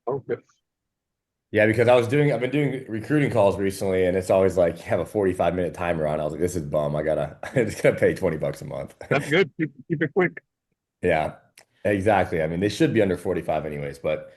Okay. Yeah, because I've been doing recruiting calls recently, and it's always like you have a 45-minute timer on. I was like, this is bum. It's gonna pay $20 a month. That's good. Keep it quick. Yeah, exactly. I mean, they should be under 45 anyways, but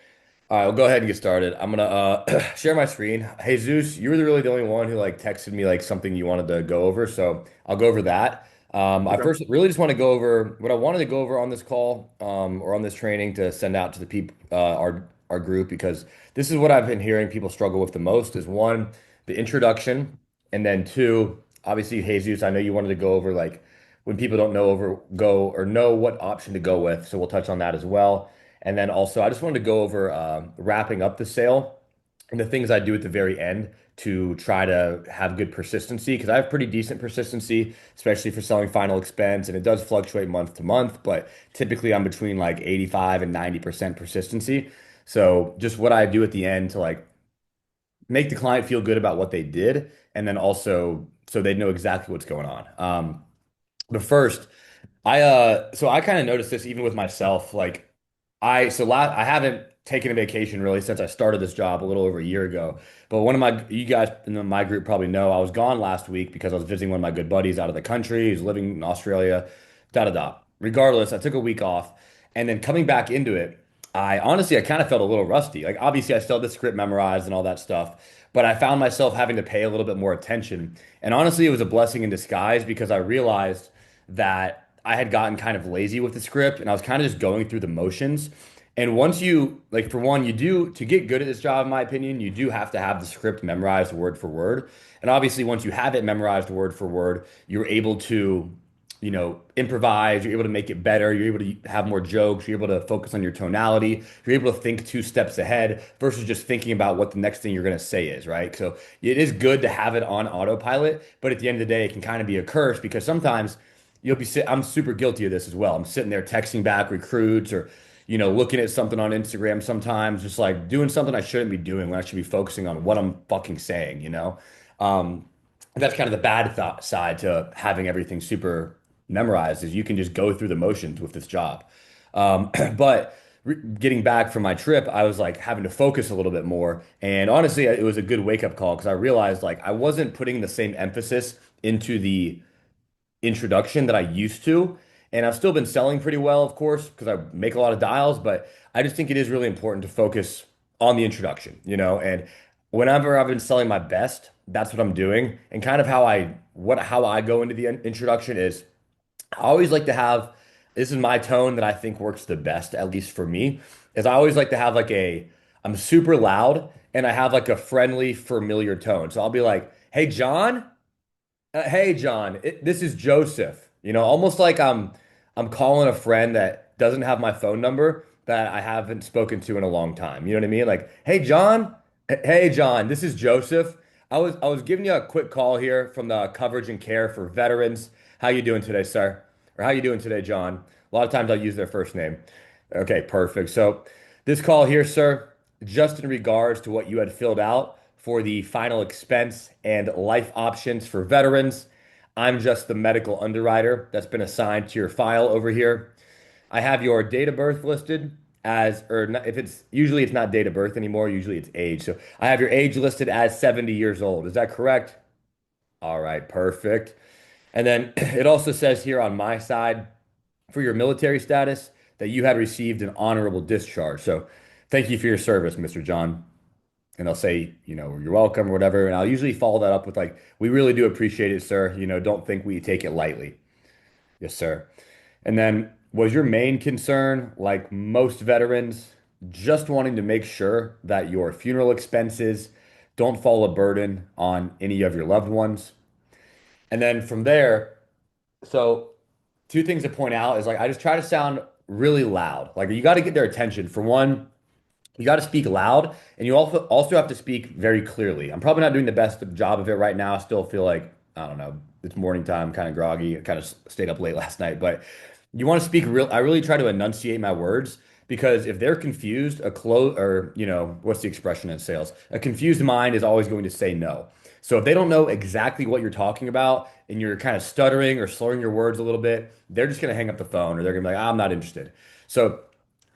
all right, we'll go ahead and get started. I'm gonna share my screen. Jesus, you were really the only one who like texted me like something you wanted to go over, so I'll go over that. I Okay. first really just want to go over what I wanted to go over on this call, or on this training to send out to the people, our group, because this is what I've been hearing people struggle with the most is one, the introduction, and then two, obviously, Jesus, I know you wanted to go over like when people don't go or know what option to go with, so we'll touch on that as well. And then also, I just wanted to go over wrapping up the sale and the things I do at the very end to try to have good persistency because I have pretty decent persistency, especially for selling final expense. And it does fluctuate month to month, but typically I'm between like 85 and 90% persistency. So just what I do at the end to like make the client feel good about what they did, and then also so they know exactly what's going on. But first, I kind of noticed this even with myself. Like I haven't taken a vacation really since I started this job a little over a year ago. But one of you guys in my group probably know I was gone last week because I was visiting one of my good buddies out of the country. He's living in Australia, da da da. Regardless, I took a week off, and then coming back into it, I kind of felt a little rusty. Like obviously I still had the script memorized and all that stuff, but I found myself having to pay a little bit more attention. And honestly, it was a blessing in disguise because I realized that I had gotten kind of lazy with the script and I was kind of just going through the motions. And once you, like, for one, you do, to get good at this job, in my opinion, you do have to have the script memorized word for word. And obviously, once you have it memorized word for word, you're able to, improvise, you're able to make it better, you're able to have more jokes, you're able to focus on your tonality, you're able to think two steps ahead versus just thinking about what the next thing you're going to say is, right? So it is good to have it on autopilot, but at the end of the day, it can kind of be a curse because sometimes I'm super guilty of this as well. I'm sitting there texting back recruits or, looking at something on Instagram sometimes, just like doing something I shouldn't be doing when I should be focusing on what I'm fucking saying. Um, that's kind of the bad th side to having everything super memorized is you can just go through the motions with this job. But getting back from my trip, I was like having to focus a little bit more. And honestly, it was a good wake up call because I realized like I wasn't putting the same emphasis into the introduction that I used to. And I've still been selling pretty well, of course, because I make a lot of dials, but I just think it is really important to focus on the introduction. And whenever I've been selling my best, that's what I'm doing. And kind of how I go into the introduction is I always like to have this is my tone that I think works the best, at least for me, is I always like to have I'm super loud and I have like a friendly, familiar tone. So I'll be like, hey, John. Hey John, this is Joseph. Almost like I'm calling a friend that doesn't have my phone number that I haven't spoken to in a long time. You know what I mean? Like, hey John, hey John, this is Joseph. I was giving you a quick call here from the coverage and care for veterans. How you doing today, sir? Or how you doing today, John? A lot of times I'll use their first name. Okay, perfect. So this call here, sir, just in regards to what you had filled out for the final expense and life options for veterans. I'm just the medical underwriter that's been assigned to your file over here. I have your date of birth listed as, or not, if it's usually it's not date of birth anymore, usually it's age. So I have your age listed as 70 years old. Is that correct? All right, perfect. And then it also says here on my side for your military status that you had received an honorable discharge. So thank you for your service, Mr. John. And they'll say, you're welcome or whatever. And I'll usually follow that up with like, we really do appreciate it, sir. Don't think we take it lightly. Yes, sir. And then was your main concern, like most veterans, just wanting to make sure that your funeral expenses don't fall a burden on any of your loved ones? And then from there, so two things to point out is like I just try to sound really loud. Like you got to get their attention. For one, you got to speak loud and you also have to speak very clearly. I'm probably not doing the best job of it right now. I still feel like, I don't know, it's morning time, kind of groggy. I kind of stayed up late last night, but you want to speak real. I really try to enunciate my words because if they're confused, what's the expression in sales? A confused mind is always going to say no. So if they don't know exactly what you're talking about and you're kind of stuttering or slurring your words a little bit, they're just going to hang up the phone or they're going to be like, I'm not interested. So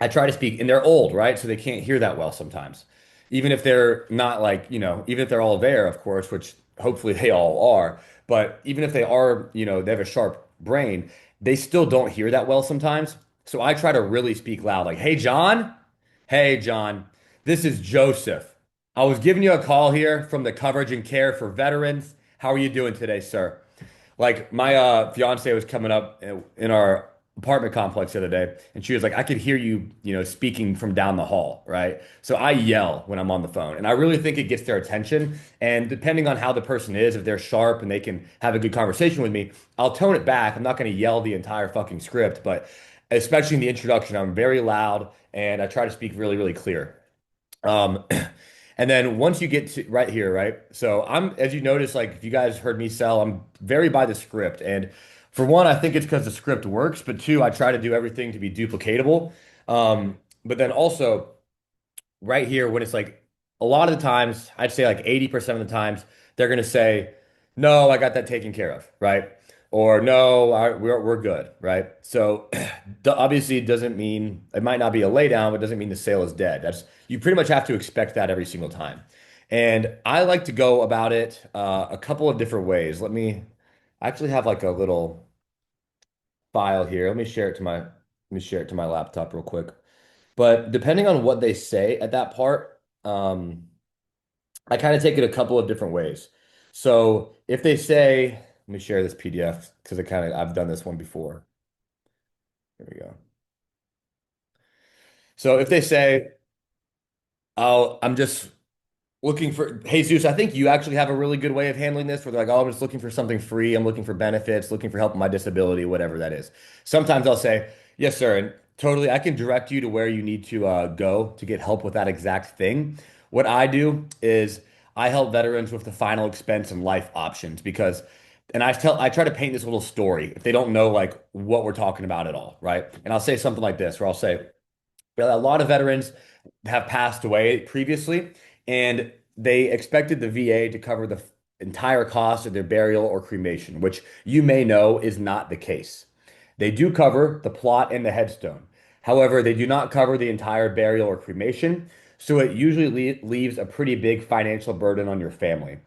I try to speak, and they're old, right? So they can't hear that well sometimes. Even if they're not like, even if they're all there, of course, which hopefully they all are, but even if they are, they have a sharp brain, they still don't hear that well sometimes. So I try to really speak loud, like, hey, John, this is Joseph. I was giving you a call here from the Coverage and Care for Veterans. How are you doing today, sir? Like my fiance was coming up in our apartment complex the other day, and she was like, "I could hear you, speaking from down the hall, right?" So I yell when I'm on the phone, and I really think it gets their attention. And depending on how the person is, if they're sharp and they can have a good conversation with me, I'll tone it back. I'm not going to yell the entire fucking script, but especially in the introduction, I'm very loud and I try to speak really, really clear. Um, and then once you get to right here, right? So as you notice, like if you guys heard me sell, I'm very by the script. And for one, I think it's because the script works, but two, I try to do everything to be duplicatable. But then also, right here when it's like a lot of the times, I'd say like 80% of the times, they're going to say, no, I got that taken care of, right? Or no, we're good, right? So obviously it doesn't mean it might not be a lay down, but it doesn't mean the sale is dead. That's you pretty much have to expect that every single time. And I like to go about it a couple of different ways. I actually have like a little file here. Let me share it to my laptop real quick. But depending on what they say at that part, I kind of take it a couple of different ways. So if they say, let me share this PDF because I've done this one before. Here we go. So if they say, "Oh, I'm just looking for Jesus, I think you actually have a really good way of handling this where they're like, oh, I'm just looking for something free. I'm looking for benefits, looking for help with my disability, whatever that is. Sometimes I'll say, yes, sir. And totally, I can direct you to where you need to go to get help with that exact thing. What I do is I help veterans with the final expense and life options because, and I try to paint this little story if they don't know like what we're talking about at all, right? And I'll say something like this, where I'll say, a lot of veterans have passed away previously, and they expected the VA to cover the entire cost of their burial or cremation, which you may know is not the case. They do cover the plot and the headstone. However, they do not cover the entire burial or cremation, so it usually leaves a pretty big financial burden on your family.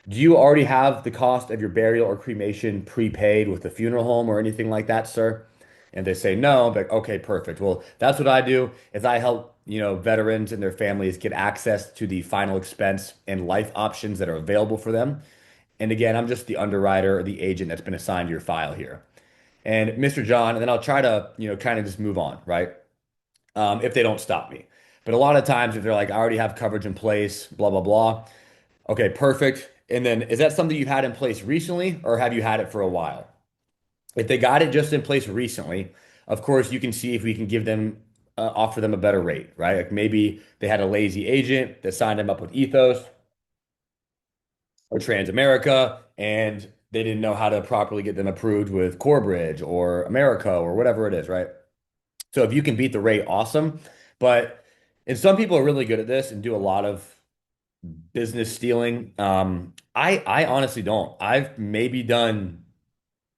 Do you already have the cost of your burial or cremation prepaid with the funeral home or anything like that, sir? And they say no, I'm like, okay, perfect. Well, that's what I do is I help, veterans and their families get access to the final expense and life options that are available for them. And again, I'm just the underwriter or the agent that's been assigned to your file here. And Mr. John, and then I'll try to, kind of just move on, right? If they don't stop me. But a lot of times, if they're like, I already have coverage in place, blah, blah, blah. Okay, perfect. And then is that something you've had in place recently or have you had it for a while? If they got it just in place recently, of course, you can see if we can offer them a better rate, right? Like maybe they had a lazy agent that signed them up with Ethos or Transamerica, and they didn't know how to properly get them approved with Corebridge or America or whatever it is, right? So if you can beat the rate, awesome. But and some people are really good at this and do a lot of business stealing. I honestly don't. I've maybe done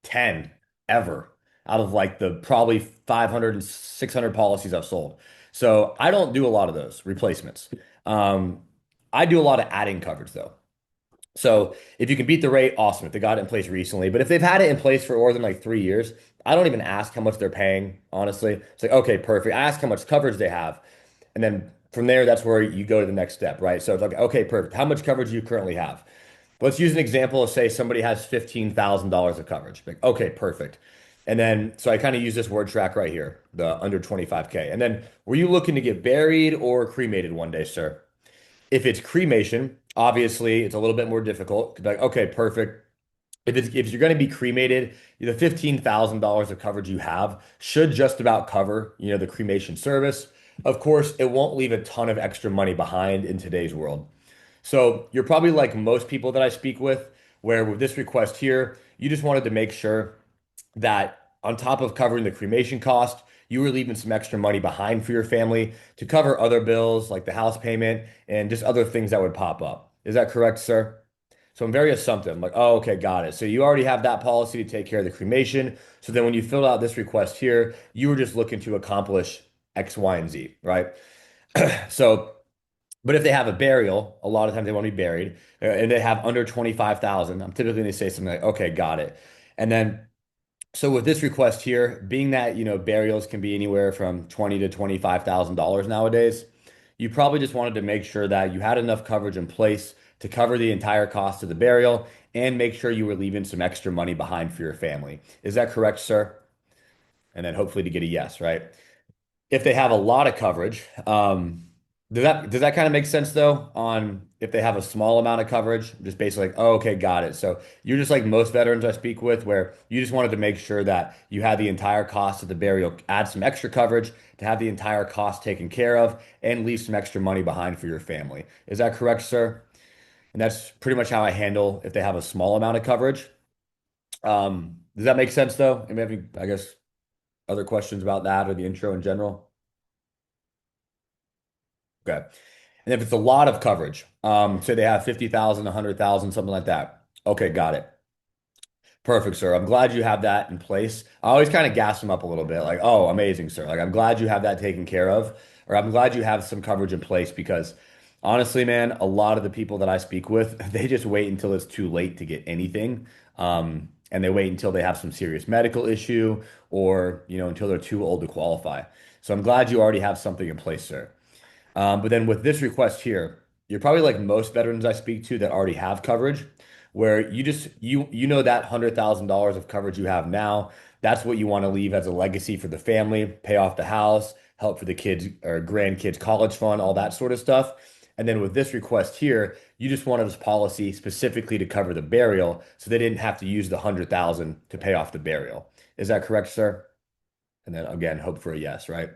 10 ever out of like the probably 500 and 600 policies I've sold. So I don't do a lot of those replacements. Um, I do a lot of adding coverage though. So if you can beat the rate, awesome. If they got it in place recently, but if they've had it in place for more than like 3 years, I don't even ask how much they're paying, honestly. It's like, okay, perfect. I ask how much coverage they have. And then from there, that's where you go to the next step, right? So it's like, okay, perfect. How much coverage do you currently have? Let's use an example of say somebody has $15,000 of coverage. Like, okay, perfect. And then, so I kind of use this word track right here, the under 25K. And then, were you looking to get buried or cremated one day, sir? If it's cremation, obviously it's a little bit more difficult. Like, okay, perfect. If you're going to be cremated, the $15,000 of coverage you have should just about cover, the cremation service. Of course, it won't leave a ton of extra money behind in today's world. So you're probably like most people that I speak with, where with this request here, you just wanted to make sure that on top of covering the cremation cost, you were leaving some extra money behind for your family to cover other bills like the house payment and just other things that would pop up. Is that correct, sir? So I'm very assumptive. I'm like, oh, okay, got it. So you already have that policy to take care of the cremation. So then when you filled out this request here, you were just looking to accomplish X, Y, and Z, right? So, but if they have a burial, a lot of times they want to be buried, and they have under 25,000, I'm typically going to say something like, okay, got it. And then so with this request here, being that, burials can be anywhere from 20 to $25,000 nowadays, you probably just wanted to make sure that you had enough coverage in place to cover the entire cost of the burial and make sure you were leaving some extra money behind for your family. Is that correct, sir? And then hopefully to get a yes, right? If they have a lot of coverage, does that kind of make sense though? On if they have a small amount of coverage, just basically like, oh, okay, got it. So you're just like most veterans I speak with, where you just wanted to make sure that you had the entire cost of the burial, add some extra coverage to have the entire cost taken care of, and leave some extra money behind for your family. Is that correct, sir? And that's pretty much how I handle if they have a small amount of coverage. Does that make sense though? And maybe I guess other questions about that or the intro in general? Okay. And if it's a lot of coverage, say they have 50,000, 100,000, something like that. Okay, got it. Perfect, sir. I'm glad you have that in place. I always kind of gas them up a little bit, like, oh, amazing, sir. Like, I'm glad you have that taken care of, or I'm glad you have some coverage in place because honestly, man, a lot of the people that I speak with, they just wait until it's too late to get anything. And they wait until they have some serious medical issue or, until they're too old to qualify. So I'm glad you already have something in place, sir. But then with this request here, you're probably like most veterans I speak to that already have coverage, where you know that $100,000 of coverage you have now, that's what you want to leave as a legacy for the family, pay off the house, help for the kids or grandkids college fund, all that sort of stuff. And then with this request here, you just wanted this policy specifically to cover the burial, so they didn't have to use the 100,000 to pay off the burial. Is that correct, sir? And then again, hope for a yes, right?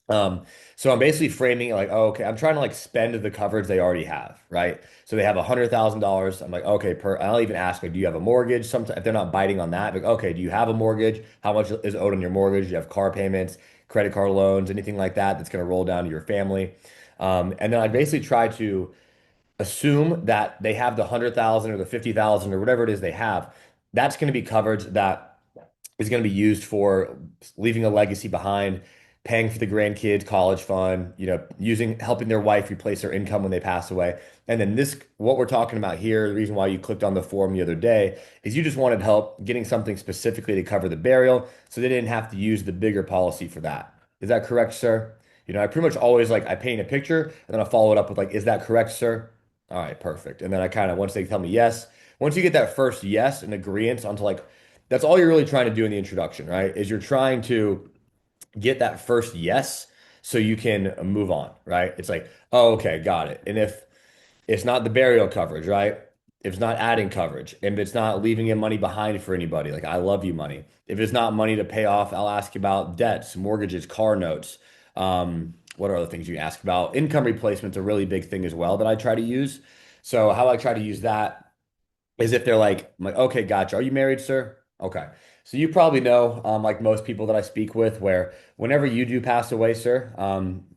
Um, so I'm basically framing it like, oh, okay, I'm trying to like spend the coverage they already have, right? So they have $100,000. I'm like, okay, I'll even ask, like, do you have a mortgage? Sometimes if they're not biting on that, like, okay, do you have a mortgage? How much is owed on your mortgage? Do you have car payments, credit card loans, anything like that that's going to roll down to your family? And then I basically try to assume that they have the 100,000 or the 50,000 or whatever it is they have. That's going to be coverage that is going to be used for leaving a legacy behind, paying for the grandkids college fund, using helping their wife replace their income when they pass away. And then this, what we're talking about here, the reason why you clicked on the form the other day is you just wanted help getting something specifically to cover the burial, so they didn't have to use the bigger policy for that. Is that correct, sir? I pretty much always like I paint a picture and then I follow it up with like, is that correct, sir? All right, perfect. And then I kind of once they tell me yes, once you get that first yes and agreement onto like that's all you're really trying to do in the introduction, right? Is you're trying to get that first yes so you can move on, right? It's like, oh, okay, got it. And if it's not the burial coverage, right? If it's not adding coverage, if it's not leaving in money behind for anybody, like I love you money. If it's not money to pay off, I'll ask you about debts, mortgages, car notes. What are other things you ask about? Income replacement's a really big thing as well that I try to use. So how I try to use that is if they're like, I'm like, okay, gotcha. Are you married, sir? Okay. So you probably know, like most people that I speak with, where whenever you do pass away, sir,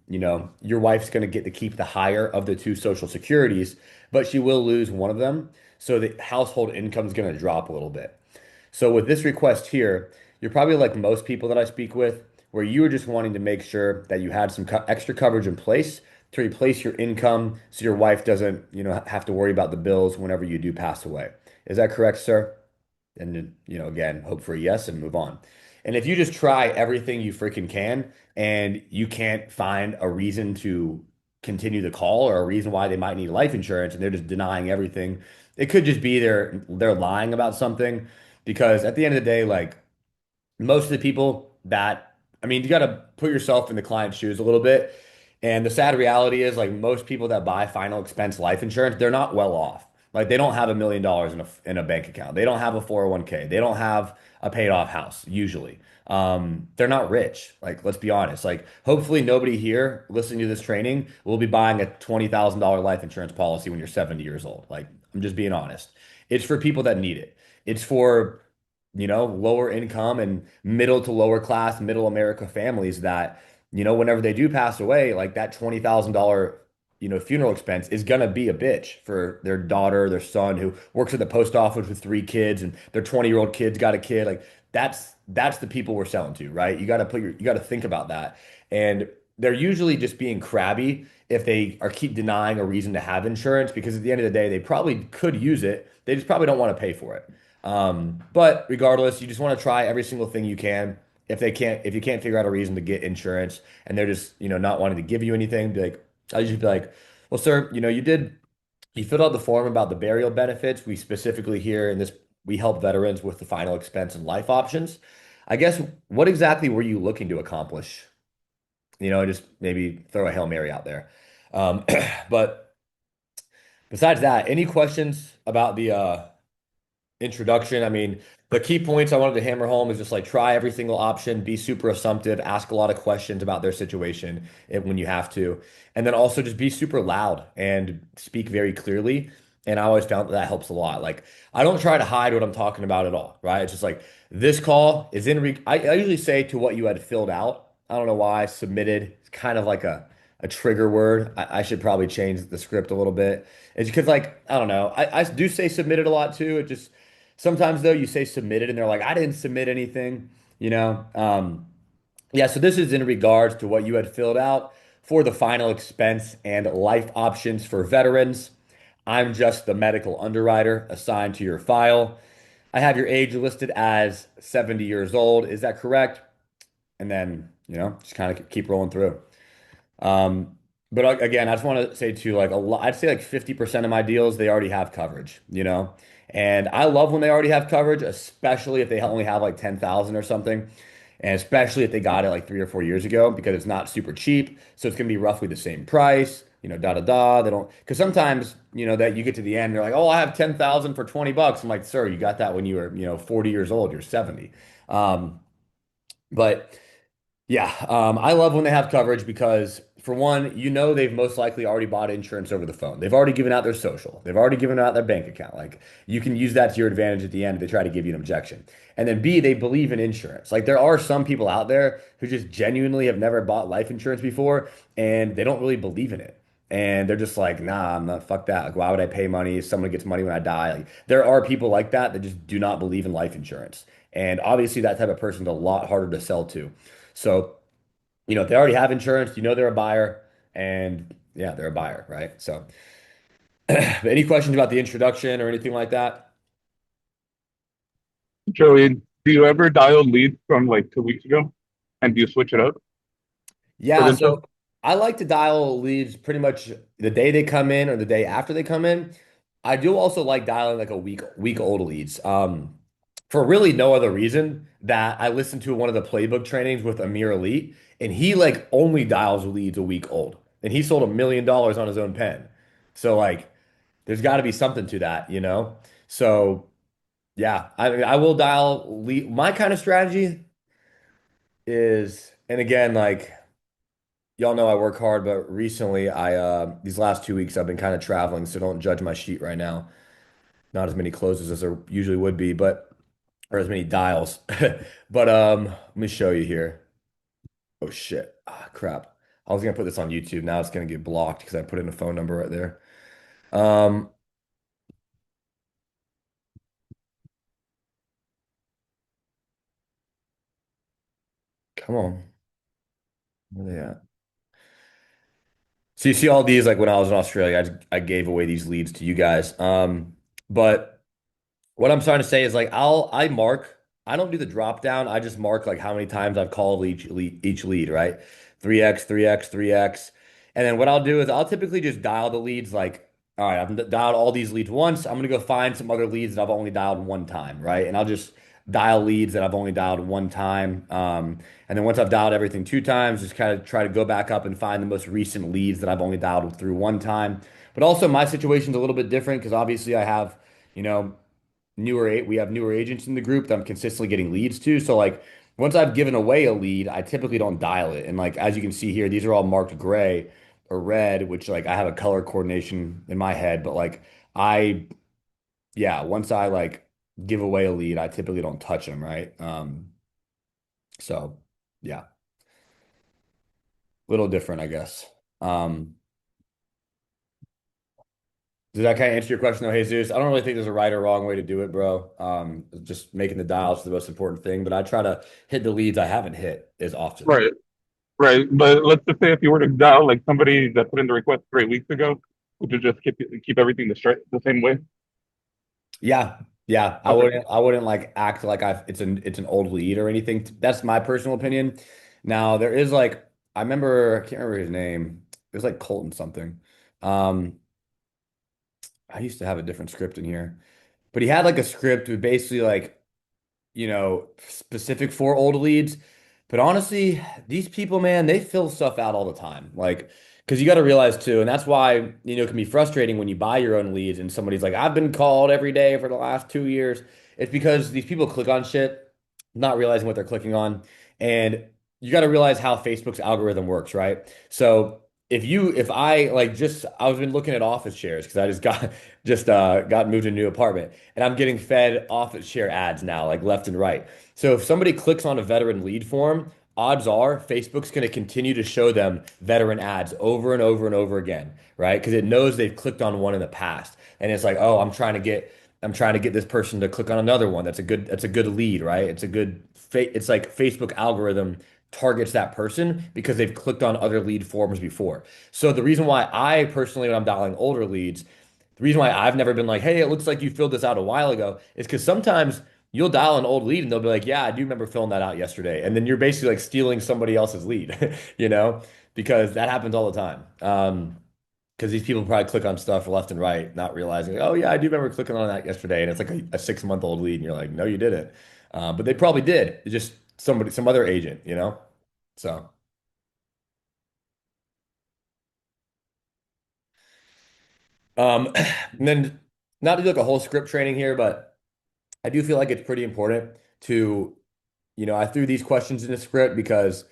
your wife's going to get to keep the higher of the two social securities, but she will lose one of them. So the household income is going to drop a little bit. So with this request here, you're probably like most people that I speak with, where you were just wanting to make sure that you had some extra coverage in place to replace your income so your wife doesn't, have to worry about the bills whenever you do pass away. Is that correct, sir? And again, hope for a yes and move on. And if you just try everything you freaking can and you can't find a reason to continue the call or a reason why they might need life insurance and they're just denying everything, it could just be they're lying about something because at the end of the day, like most of the people that, I mean, you got to put yourself in the client's shoes a little bit. And the sad reality is, like, most people that buy final expense life insurance, they're not well off. Like, they don't have $1 million in a bank account. They don't have a 401k. They don't have a paid off house, usually. They're not rich. Like, let's be honest. Like, hopefully, nobody here listening to this training will be buying a $20,000 life insurance policy when you're 70 years old. Like, I'm just being honest. It's for people that need it. It's for lower income and middle to lower class, middle America families that, whenever they do pass away, like that $20,000, funeral expense is gonna be a bitch for their daughter, their son who works at the post office with three kids and their 20-year-old kid's got a kid. Like that's the people we're selling to, right? You got to think about that. And they're usually just being crabby if they are keep denying a reason to have insurance because at the end of the day, they probably could use it. They just probably don't want to pay for it. But regardless, you just want to try every single thing you can. If you can't figure out a reason to get insurance and they're just, not wanting to give you anything, be like, I usually be like, well, sir, you filled out the form about the burial benefits. We specifically here in this, we help veterans with the final expense and life options. I guess what exactly were you looking to accomplish? Just maybe throw a Hail Mary out there. Um, but besides that, any questions about the introduction? I mean, the key points I wanted to hammer home is just like try every single option, be super assumptive, ask a lot of questions about their situation when you have to, and then also just be super loud and speak very clearly. And I always found that that helps a lot. Like, I don't try to hide what I'm talking about at all, right? It's just like this call is I usually say to what you had filled out. I don't know why submitted. It's kind of like a trigger word. I should probably change the script a little bit. It's because like I don't know. I do say submitted a lot too. It just sometimes though you say submitted and they're like, I didn't submit anything, you know? Yeah, so this is in regards to what you had filled out for the final expense and life options for veterans. I'm just the medical underwriter assigned to your file. I have your age listed as 70 years old. Is that correct? And then, just kind of keep rolling through. Um, but again, I just want to say too, like a lot, I'd say like 50% of my deals, they already have coverage. And I love when they already have coverage, especially if they only have like 10,000 or something. And especially if they got it like 3 or 4 years ago, because it's not super cheap. So it's going to be roughly the same price, da da da. They don't, because sometimes, that you get to the end, they're like, oh, I have 10,000 for $20. I'm like, sir, you got that when you were, 40 years old, you're 70. But yeah, I love when they have coverage because, for one, they've most likely already bought insurance over the phone. They've already given out their social. They've already given out their bank account. Like you can use that to your advantage at the end if they try to give you an objection. And then B, they believe in insurance. Like there are some people out there who just genuinely have never bought life insurance before and they don't really believe in it. And they're just like, nah, I'm not, fuck that. Like, why would I pay money if someone gets money when I die? Like, there are people like that that just do not believe in life insurance. And obviously, that type of person is a lot harder to sell to. So, if they already have insurance, they're a buyer, and yeah, they're a buyer, right? So, but any questions about the introduction or anything like that? Joey, do you ever dial leads from like 2 weeks ago? And do you switch it up for Yeah, this one? so I like to dial leads pretty much the day they come in or the day after they come in. I do also like dialing like a week old leads. For really no other reason that I listened to one of the playbook trainings with Amir Elite, and he like only dials leads a week old, and he sold $1 million on his own pen. So like, there's got to be something to that. So yeah, I will dial lead. My kind of strategy is, and again, like. Y'all know I work hard, but recently these last 2 weeks I've been kind of traveling, so don't judge my sheet right now. Not as many closes as there usually would be, but or as many dials. But let me show you here. Oh shit. Ah, crap. I was gonna put this on YouTube. Now it's gonna get blocked because I put in a phone number right there. Um, come on. Where are they at? So you see all these like when I was in Australia, I gave away these leads to you guys. But what I'm trying to say is like I mark. I don't do the drop down. I just mark like how many times I've called each lead, right? 3x, 3x, 3x. And then what I'll do is I'll typically just dial the leads like, all right, I've dialed all these leads once. I'm gonna go find some other leads that I've only dialed one time, right? And I'll just dial leads that I've only dialed one time. And then once I've dialed everything 2 times, just kind of try to go back up and find the most recent leads that I've only dialed through one time. But also my situation's a little bit different because obviously I have, you know, we have newer agents in the group that I'm consistently getting leads to. So like once I've given away a lead, I typically don't dial it. And like as you can see here, these are all marked gray or red, which like I have a color coordination in my head, but like I yeah, once I like give away a lead, I typically don't touch them, right? So yeah, little different, I guess. Um, Does that kind of answer your question though, Jesus? I don't really think there's a right or wrong way to do it, bro. Just making the dials the most important thing, but I try to hit the leads I haven't hit as often. Right. Right. But let's just say if you were to dial like somebody that put in the request 3 weeks ago, would you just keep everything the same way? Yeah. Yeah. I Okay. wouldn't like act like it's an old lead or anything. That's my personal opinion. Now there is like I remember I can't remember his name. It was like Colton something. Um I used to have a different script in here. But he had like a script with basically like specific for old leads. But honestly, these people, man, they fill stuff out all the time. Like, because you got to realize too, and that's why, it can be frustrating when you buy your own leads and somebody's like, I've been called every day for the last 2 years. It's because these people click on shit, not realizing what they're clicking on. And you got to realize how Facebook's algorithm works, right? So if I like just, I was been looking at office shares because I got moved to a new apartment and I'm getting fed office share ads now, like left and right. So if somebody clicks on a veteran lead form, odds are Facebook's going to continue to show them veteran ads over and over and over again, right? Because it knows they've clicked on one in the past, and it's like, oh, I'm trying to get this person to click on another one. That's a good lead, right? It's like Facebook algorithm targets that person because they've clicked on other lead forms before. So the reason why I personally, when I'm dialing older leads, the reason why I've never been like, hey, it looks like you filled this out a while ago is because sometimes you'll dial an old lead and they'll be like, yeah, I do remember filling that out yesterday. And then you're basically like stealing somebody else's lead, because that happens all the time. Because these people probably click on stuff left and right, not realizing, oh, yeah, I do remember clicking on that yesterday. And it's like a 6 month old lead. And you're like, no, you didn't. But they probably did. It's just some other agent. So, and then not to do like a whole script training here, but I do feel like it's pretty important to, I threw these questions in the script because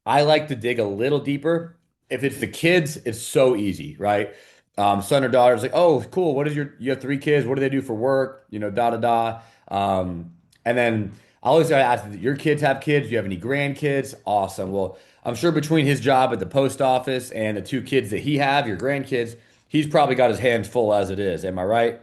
I like to dig a little deeper. If it's the kids, it's so easy, right? Son or daughter is like, oh, cool. You have 3 kids. What do they do for work? Da da da. And then I always gotta ask, your kids have kids? Do you have any grandkids? Awesome. Well, I'm sure between his job at the post office and the 2 kids that he have, your grandkids, he's probably got his hands full as it is. Am I right?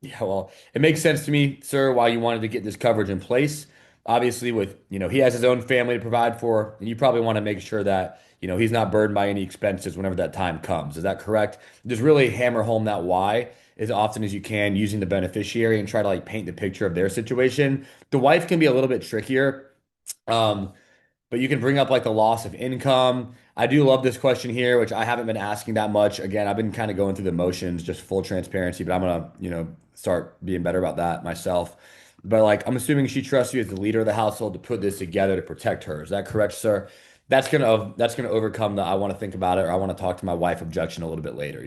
Yeah, well, it makes sense to me, sir, why you wanted to get this coverage in place. Obviously, he has his own family to provide for, and you probably want to make sure that, he's not burdened by any expenses whenever that time comes. Is that correct? Just really hammer home that why as often as you can using the beneficiary and try to like paint the picture of their situation. The wife can be a little bit trickier. Um, but you can bring up like the loss of income. I do love this question here, which I haven't been asking that much. Again, I've been kind of going through the motions, just full transparency, but I'm gonna, start being better about that myself. But like, I'm assuming she trusts you as the leader of the household to put this together to protect her. Is that correct, sir? That's gonna overcome the I want to think about it or I want to talk to my wife objection a little bit later.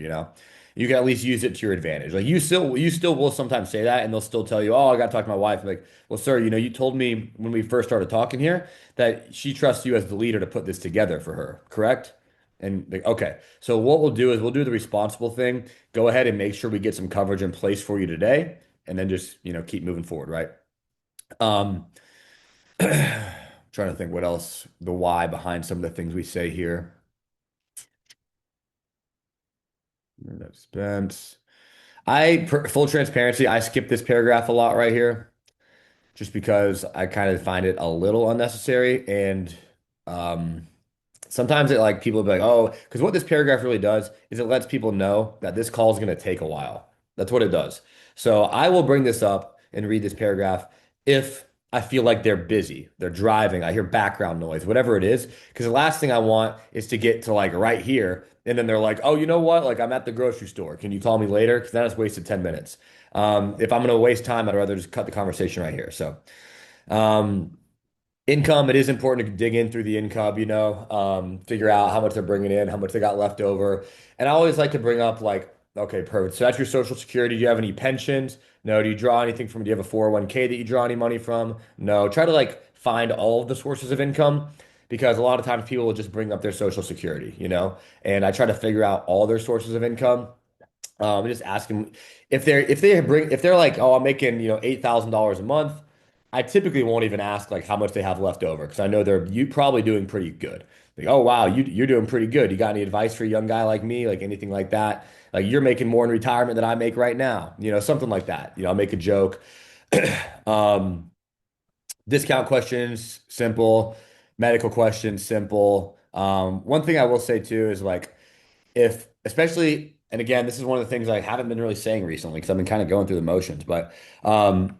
You can at least use it to your advantage. Like you still will sometimes say that and they'll still tell you, "Oh, I got to talk to my wife." Like, "Well, sir, you told me when we first started talking here that she trusts you as the leader to put this together for her, correct?" And like, okay, so what we'll do is we'll do the responsible thing. Go ahead and make sure we get some coverage in place for you today, and then just keep moving forward, right? Um, trying to think what else, the why behind some of the things we say here. Expense. Full transparency, I skip this paragraph a lot right here, just because I kind of find it a little unnecessary and um sometimes it like people will be like, oh, because what this paragraph really does is it lets people know that this call is going to take a while. That's what it does. So I will bring this up and read this paragraph if I feel like they're busy, they're driving, I hear background noise, whatever it is. Because the last thing I want is to get to like right here. And then they're like, oh, you know what? Like I'm at the grocery store. Can you call me later? Because then it's wasted 10 minutes. If I'm going to waste time, I'd rather just cut the conversation right here. So, um, income, it is important to dig in through the income, figure out how much they're bringing in, how much they got left over. And I always like to bring up like, okay, perfect. So that's your Social Security. Do you have any pensions? No. Do you draw anything from, do you have a 401k that you draw any money from? No. Try to like find all of the sources of income because a lot of times people will just bring up their Social Security. And I try to figure out all their sources of income. Just ask them if they're like, oh, I'm making, $8,000 a month. I typically won't even ask like how much they have left over because I know you probably doing pretty good. Like, oh wow, you're doing pretty good. You got any advice for a young guy like me? Like anything like that? Like you're making more in retirement than I make right now. Something like that. I'll make a joke. Um, Discount questions, simple. Medical questions, simple. One thing I will say too is like if especially, and again, this is one of the things I haven't been really saying recently because I've been kind of going through the motions, but um,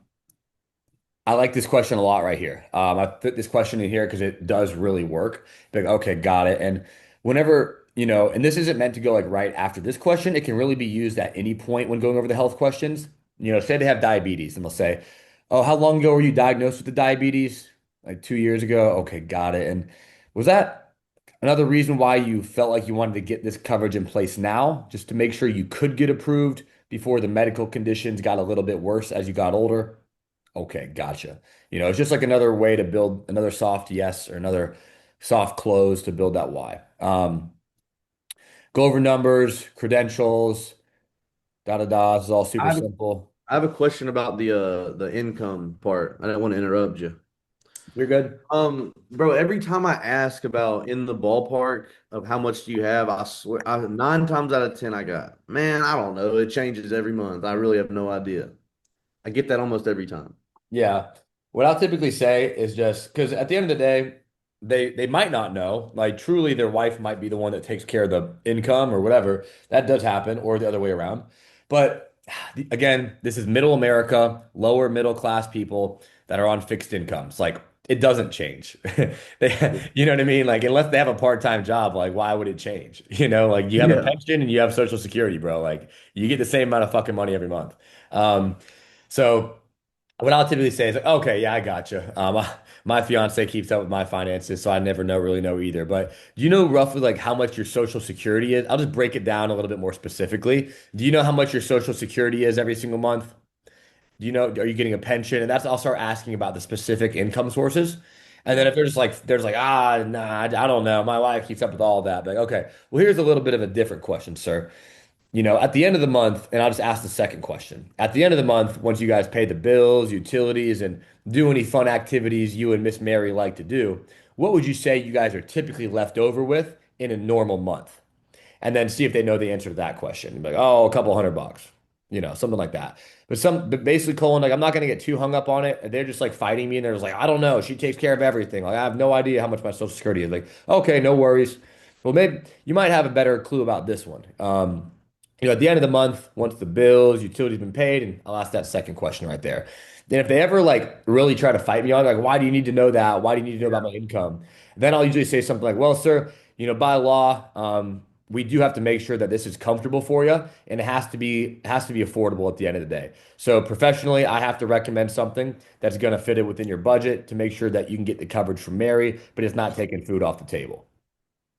I like this question a lot right here. I put this question in here because it does really work. Like, okay, got it. And whenever, and this isn't meant to go like right after this question, it can really be used at any point when going over the health questions. Say they have diabetes and they'll say, "Oh, how long ago were you diagnosed with the diabetes?" Like 2 years ago. Okay, got it. And was that another reason why you felt like you wanted to get this coverage in place now, just to make sure you could get approved before the medical conditions got a little bit worse as you got older? Okay, gotcha. It's just like another way to build another soft yes or another soft close to build that why. Go over numbers, credentials, da da da. This is all I super have a, simple. I have a question about the income part. I didn't want to interrupt you. You're good. Bro, every time I ask about in the ballpark of how much do you have, I swear, 9 times out of 10 I got, man, I don't know. It changes every month. I really have no idea. I get that almost every time. Yeah. What I'll typically say is just because at the end of the day, they might not know. Like truly their wife might be the one that takes care of the income or whatever. That does happen, or the other way around. But again, this is middle America, lower middle class people that are on fixed incomes. Like it doesn't change. You know what I mean? Like unless they have a part-time job, like why would it change? Like you have a Yeah. pension and you have Social Security, bro. Like you get the same amount of fucking money every month. Um, so what I'll typically say is like, okay, yeah, I gotcha. My fiance keeps up with my finances, so I never really know either. But do you know roughly like how much your Social Security is? I'll just break it down a little bit more specifically. Do you know how much your Social Security is every single month? Do you know, are you getting a pension? And I'll start asking about the specific income sources. And then Yeah. if they're just like, there's like, nah, I don't know. My wife keeps up with all that. Like, okay, well, here's a little bit of a different question, sir. At the end of the month, and I'll just ask the second question. At the end of the month, once you guys pay the bills, utilities, and do any fun activities you and Miss Mary like to do, what would you say you guys are typically left over with in a normal month? And then see if they know the answer to that question. Like, oh, a couple $100, something like that. But basically, Colin, like, I'm not gonna get too hung up on it. They're just like fighting me, and they're just like, I don't know. She takes care of everything. Like, I have no idea how much my Social Security is. Like, okay, no worries. Well, maybe you might have a better clue about this one. At the end of the month, once the bills, utilities been paid, and I'll ask that second question right there. Then if they ever like really try to fight me on like, why do you need to know that? Why do you need to know about my income? Then I'll usually say something like, well, sir, by law, we do have to make sure that this is comfortable for you, and it has to be affordable at the end of the day. So professionally, I have to recommend something that's going to fit it within your budget to make sure that you can get the coverage from Mary, but it's not taking food off the table.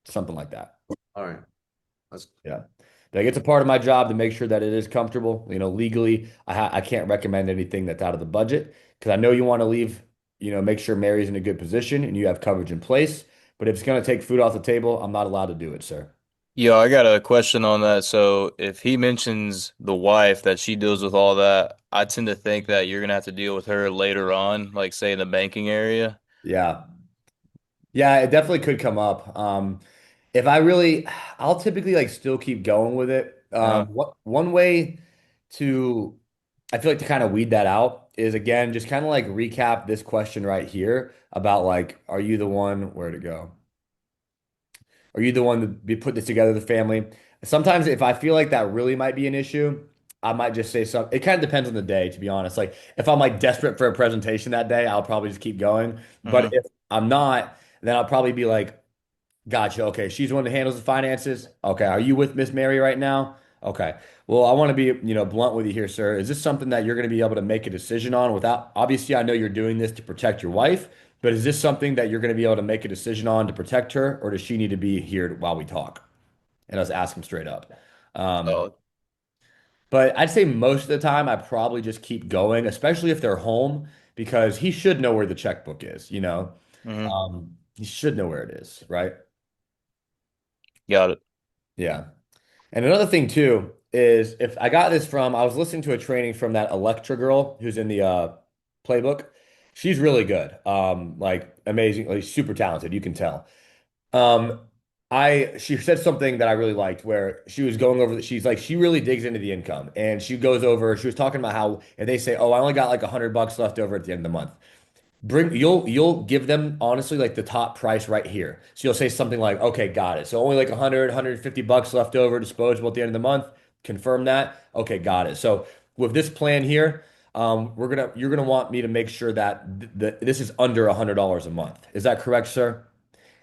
Something like that. All right. That's Yeah. Like it's a part of my job to make sure that it is comfortable. Legally, I can't recommend anything that's out of the budget because I know you want to leave, make sure Mary's in a good position and you have coverage in place. But if it's going to take food off the table, I'm not allowed to do it, sir. Yo, I got a question on that. So, if he mentions the wife that she deals with all that, I tend to think that you're gonna have to deal with her later on, like say in the banking area. Yeah. Yeah, it definitely could come up. If I really, I'll typically like still keep going with it. Uh, What one way to, I feel like to kind of weed that out is again, just kind of like recap this question right here about like, are you the one, where to go? Are you the one to be put this together, the family? Sometimes if I feel like that really might be an issue, I might just say something. It kind of depends on the day, to be honest. Like if I'm like desperate for a presentation that day, I'll probably just keep going. But mhm. if I'm not, then I'll probably be like, gotcha. Okay. She's the one that handles the finances. Okay. Are you with Miss Mary right now? Okay. Well, I want to be, blunt with you here, sir. Is this something that you're going to be able to make a decision on without, obviously, I know you're doing this to protect your wife, but is this something that you're going to be able to make a decision on to protect her, or does she need to be here while we talk? And I was asking straight up. Um, Oh, but I'd say most of the time, I probably just keep going, especially if they're home, because he should know where the checkbook is. mhm. He should know where it is, right? Got it. Yeah. And another thing too is if I got this from, I was listening to a training from that Electra girl who's in the playbook. She's really good. Like amazing, like super talented, you can tell. Um, she said something that I really liked where she was going over she's like she really digs into the income and she goes over, she was talking about how if they say, "Oh, I only got like $100 left over at the end of the month." You'll give them honestly like the top price right here. So you'll say something like, okay, got it. So only like 150 bucks left over, disposable at the end of the month. Confirm that. Okay, got it. So with this plan here, you're gonna want me to make sure that this is under $100 a month. Is that correct, sir?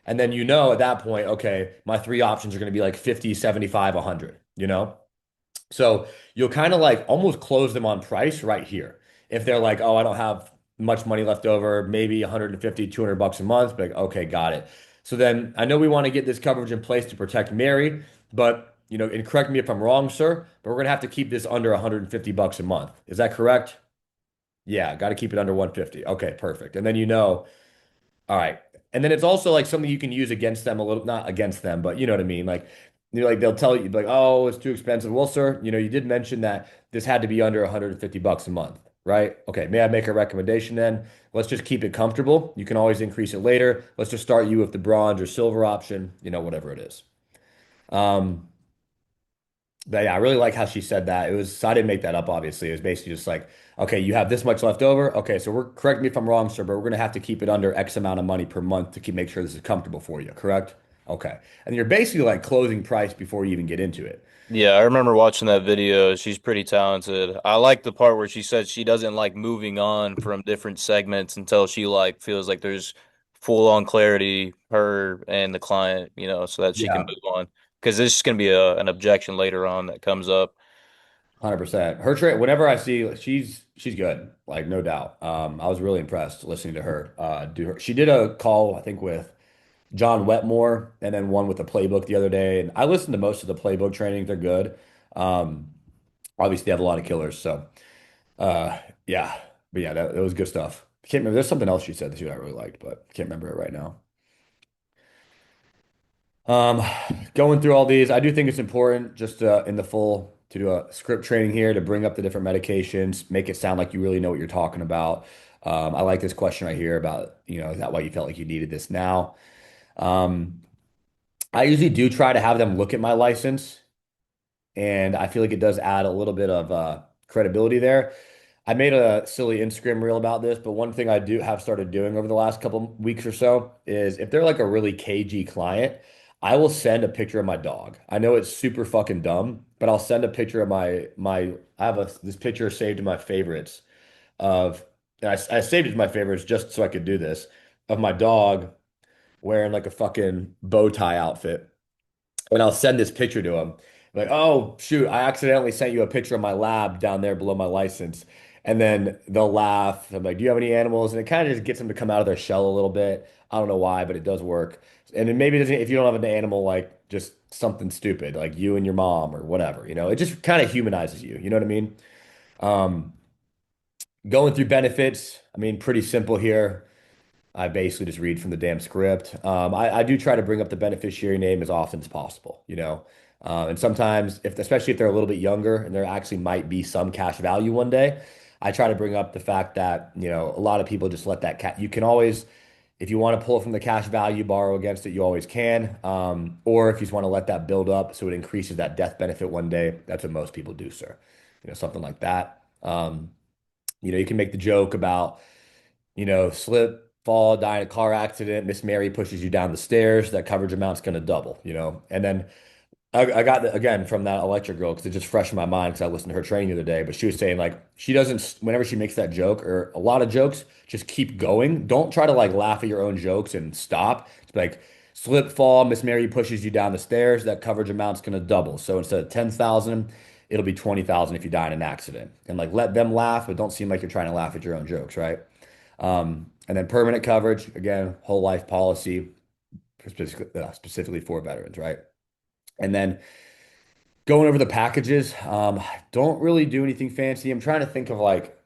And then at that point, okay, my three options are gonna be like 50, 75, 100, So you'll kind of like almost close them on price right here. If they're like, oh, I don't have much money left over, maybe 150, 200 bucks a month, but like, okay, got it. So then I know we want to get this coverage in place to protect Mary, but and correct me if I'm wrong, sir, but we're gonna have to keep this under 150 bucks a month. Is that correct? Yeah, got to keep it under 150. Okay, perfect. And then all right. And then it's also like something you can use against them a little, not against them, but you know what I mean? Like, like they'll tell you like, oh, it's too expensive. Well, sir, you did mention that this had to be under 150 bucks a month, right? Okay, may I make a recommendation then? Let's just keep it comfortable. You can always increase it later. Let's just start you with the bronze or silver option, whatever it is. Um, but yeah, I really like how she said that. So I didn't make that up, obviously. It was basically just like, okay, you have this much left over. Okay, so correct me if I'm wrong, sir, but we're gonna have to keep it under X amount of money per month to make sure this is comfortable for you, correct? Okay. And you're basically like closing price before you even get into it. Yeah, I remember watching that video. She's pretty talented. I like the part where she said she doesn't like moving on from different segments until she like feels like there's full on clarity, her and the client, so that she can Yeah. move on. Because this is going to be an objection later on that comes up. 100%. Her trade, whenever I see, she's good, like no doubt. I was really impressed listening to her do her. She did a call, I think, with John Wetmore, and then one with the playbook the other day. And I listened to most of the playbook training. They're good. Um, Obviously, they have a lot of killers. So, uh, yeah, but yeah, that was good stuff. I can't remember. There's something else she said that I really liked, but I can't remember it right now. Um, Going through all these, I do think it's important just in the full to do a script training here to bring up the different medications, make it sound like you really know what you're talking about. I like this question right here about, is that why you felt like you needed this now? Um, I usually do try to have them look at my license, and I feel like it does add a little bit of credibility there. I made a silly Instagram reel about this, but one thing I do have started doing over the last couple weeks or so is if they're like a really cagey client, I will send a picture of my dog. I know it's super fucking dumb, but I'll send a picture of my I have this picture saved in my favorites of and I saved it to my favorites just so I could do this of my dog wearing like a fucking bow tie outfit, and I'll send this picture to them. Like, oh, shoot, I accidentally sent you a picture of my lab down there below my license. And then they'll laugh. I'm like, do you have any animals? And it kind of just gets them to come out of their shell a little bit. I don't know why, but it does work. And then maybe it doesn't, if you don't have an animal, like just something stupid, like you and your mom or whatever, it just kind of humanizes you. You know what I mean? Um, Going through benefits, I mean, pretty simple here. I basically just read from the damn script. I do try to bring up the beneficiary name as often as possible. And sometimes, especially if they're a little bit younger and there actually might be some cash value one day, I try to bring up the fact that, a lot of people just let that cat, you can always, if you want to pull from the cash value, borrow against it, you always can. Or if you just want to let that build up so it increases that death benefit one day, that's what most people do, sir. Something like that. You can make the joke about, slip, fall, die in a car accident, Miss Mary pushes you down the stairs, that coverage amount's going to double. And then I got again from that electric girl because it just fresh in my mind because I listened to her training the other day. But she was saying like she doesn't whenever she makes that joke or a lot of jokes, just keep going. Don't try to like laugh at your own jokes and stop. It's like slip, fall, Miss Mary pushes you down the stairs, that coverage amount's going to double. So instead of 10,000, it'll be 20,000 if you die in an accident. And like let them laugh, but don't seem like you're trying to laugh at your own jokes, right? And then permanent coverage, again, whole life policy, specifically for veterans, right? And then going over the packages, don't really do anything fancy. I'm trying to think of like,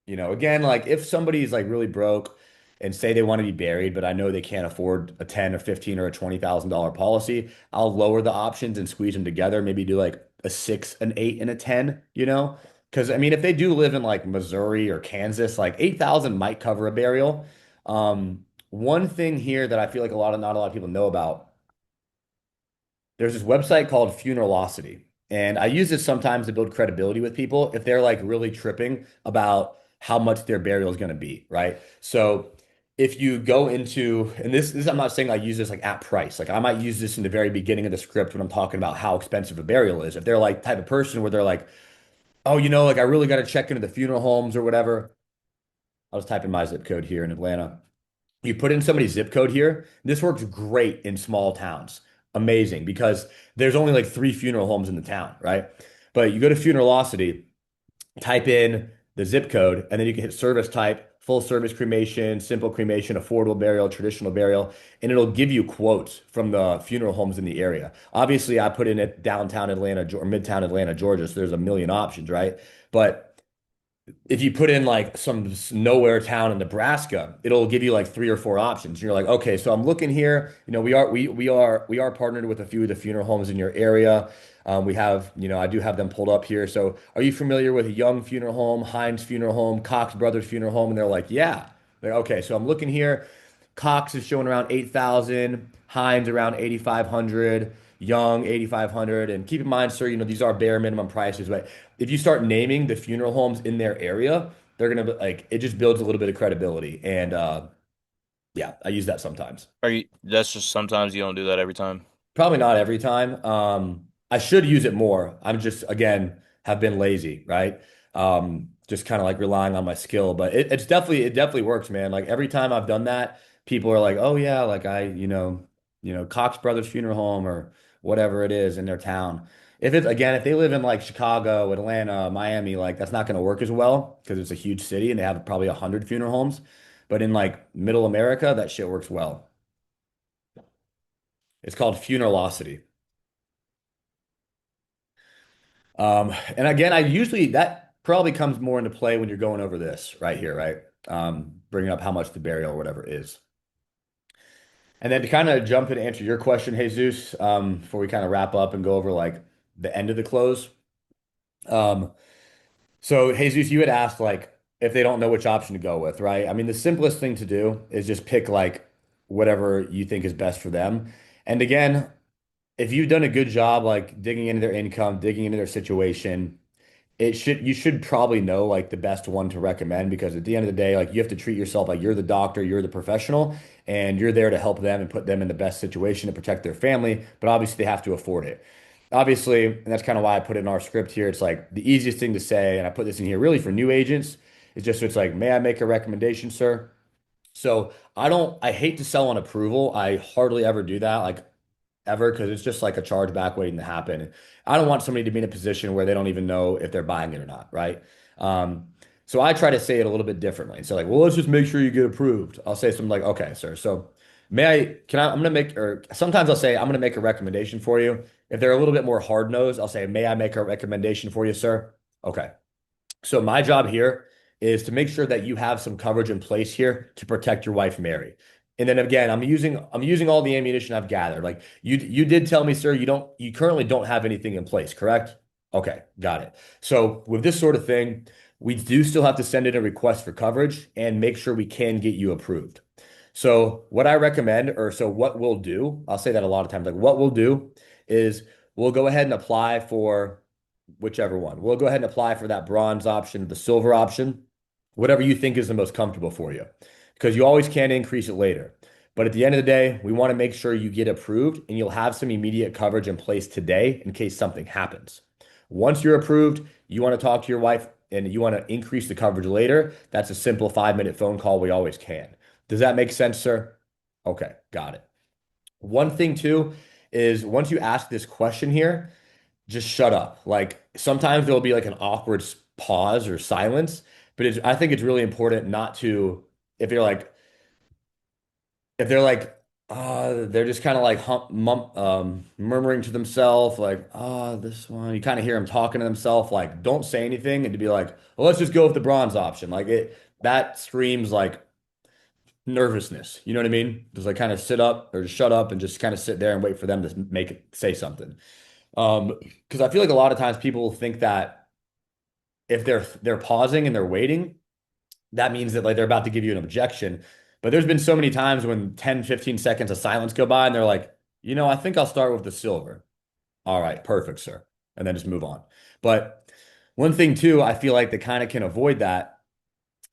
again, like if somebody's like really broke and say they want to be buried, but I know they can't afford a 10 or 15 or a $20,000 policy, I'll lower the options and squeeze them together, maybe do like a 6, an 8, and a 10. Because I mean, if they do live in like Missouri or Kansas, like 8,000 might cover a burial. One thing here that I feel like not a lot of people know about, there's this website called Funeralocity. And I use this sometimes to build credibility with people if they're like really tripping about how much their burial is going to be, right? So if you go into, and this I'm not saying I use this like at price. Like I might use this in the very beginning of the script when I'm talking about how expensive a burial is. If they're like type of person where they're like, oh, like I really got to check into the funeral homes or whatever. I was typing my zip code here in Atlanta. You put in somebody's zip code here. This works great in small towns. Amazing because there's only like 3 funeral homes in the town, right? But you go to Funeralocity, type in the zip code, and then you can hit service type, full service cremation, simple cremation, affordable burial, traditional burial, and it'll give you quotes from the funeral homes in the area. Obviously, I put in it downtown Atlanta or midtown Atlanta, Georgia, so there's a million options, right? But if you put in like some nowhere town in Nebraska, it'll give you like 3 or 4 options. You're like, okay, so I'm looking here. We are partnered with a few of the funeral homes in your area. We have, I do have them pulled up here. So, are you familiar with Young Funeral Home, Hines Funeral Home, Cox Brothers Funeral Home? And they're like, yeah. Like, okay, so I'm looking here. Cox is showing around 8,000, Hines around 8,500, Young 8,500. And keep in mind, sir, these are bare minimum prices, but if you start naming the funeral homes in their area, they're gonna be like it just builds a little bit of credibility. And yeah, I use that sometimes. That's just sometimes you don't do that every time. Probably not every time. I should use it more. I'm just again have been lazy, right? Just kind of like relying on my skill, but it definitely works, man. Like every time I've done that, people are like, "Oh yeah, like Cox Brothers Funeral Home or whatever it is in their town." If they live in like Chicago, Atlanta, Miami, like that's not going to work as well because it's a huge city and they have probably 100 funeral homes. But in like middle America, that shit works well. It's called Funeralocity. And again, I usually that probably comes more into play when you're going over this right here, right? Bringing up how much the burial or whatever is. And then to kind of jump in and answer your question, Jesus, before we kind of wrap up and go over like the end of the close. Um, so Jesus, you had asked like if they don't know which option to go with, right? I mean, the simplest thing to do is just pick like whatever you think is best for them. And again, if you've done a good job like digging into their income, digging into their situation, you should probably know like the best one to recommend because at the end of the day, like you have to treat yourself like you're the doctor, you're the professional, and you're there to help them and put them in the best situation to protect their family, but obviously they have to afford it. Obviously, and that's kind of why I put it in our script here. It's like the easiest thing to say, and I put this in here really for new agents, is just it's like, may I make a recommendation, sir? So I hate to sell on approval. I hardly ever do that. Like ever because it's just like a chargeback waiting to happen. I don't want somebody to be in a position where they don't even know if they're buying it or not, right? So I try to say it a little bit differently. So like, well, let's just make sure you get approved. I'll say something like, okay, sir. So I'm gonna make, or sometimes I'll say, I'm gonna make a recommendation for you. If they're a little bit more hard nosed, I'll say, may I make a recommendation for you, sir? Okay. So my job here is to make sure that you have some coverage in place here to protect your wife, Mary. And then again, I'm using all the ammunition I've gathered. Like you did tell me, sir, you currently don't have anything in place, correct? Okay, got it. So with this sort of thing, we do still have to send in a request for coverage and make sure we can get you approved. So what I recommend, or so what we'll do, I'll say that a lot of times, like what we'll do is we'll go ahead and apply for whichever one. We'll go ahead and apply for that bronze option, the silver option, whatever you think is the most comfortable for you, because you always can increase it later. But at the end of the day, we want to make sure you get approved and you'll have some immediate coverage in place today in case something happens. Once you're approved, you want to talk to your wife and you want to increase the coverage later. That's a simple 5-minute phone call. We always can. Does that make sense, sir? Okay, got it. One thing too is once you ask this question here, just shut up. Like sometimes there'll be like an awkward pause or silence, but I think it's really important not to, if you're like, if they're like, they're just kind of like murmuring to themselves, like, this one, you kind of hear them talking to themselves, like, don't say anything, and to be like, well, let's just go with the bronze option. Like that screams like nervousness. You know what I mean? Just like kind of sit up or just shut up and just kind of sit there and wait for them to say something. Because I feel like a lot of times people think that if they're pausing and they're waiting, that means that like they're about to give you an objection. But there's been so many times when 10, 15 seconds of silence go by and they're like, I think I'll start with the silver. All right, perfect, sir. And then just move on. But one thing too, I feel like they kind of can avoid that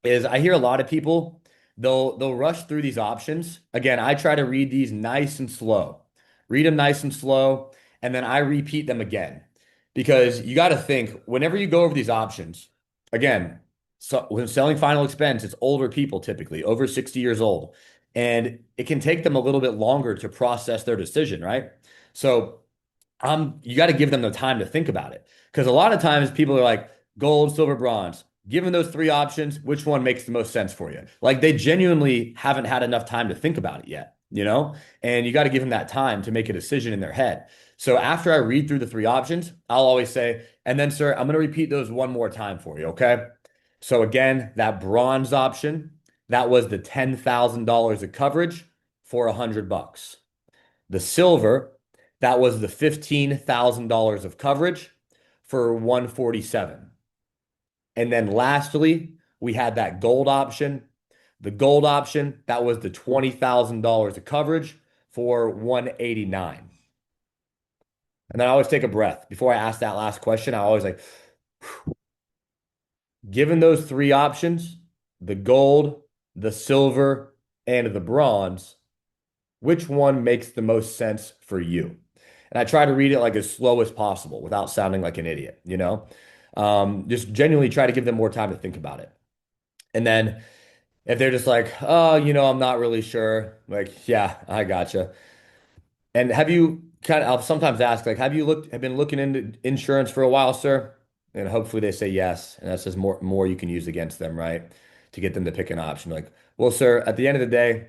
is I hear a lot of people they'll rush through these options. Again, I try to read these nice and slow. Read them nice and slow, and then I repeat them again. Because you got to think whenever you go over these options, again, so when selling final expense, it's older people typically over 60 years old. And it can take them a little bit longer to process their decision, right? So you got to give them the time to think about it. Because a lot of times people are like gold, silver, bronze. Given those three options, which one makes the most sense for you? Like they genuinely haven't had enough time to think about it yet, you know? And you got to give them that time to make a decision in their head. So after I read through the three options, I'll always say, and then, sir, I'm going to repeat those one more time for you, okay? So again, that bronze option, that was the $10,000 of coverage for $100. The silver, that was the $15,000 of coverage for 147. And then lastly, we had that gold option. The gold option, that was the $20,000 of coverage for 189. And then I always take a breath. Before I ask that last question, I always like, given those three options, the gold, the silver, and the bronze, which one makes the most sense for you? And I try to read it like as slow as possible without sounding like an idiot, you know? Just genuinely try to give them more time to think about it. And then if they're just like, oh, I'm not really sure, like, yeah, I gotcha. And have you I'll sometimes ask, like, have been looking into insurance for a while, sir? And hopefully they say yes. And that says more you can use against them, right? To get them to pick an option. Like, well, sir, at the end of the day,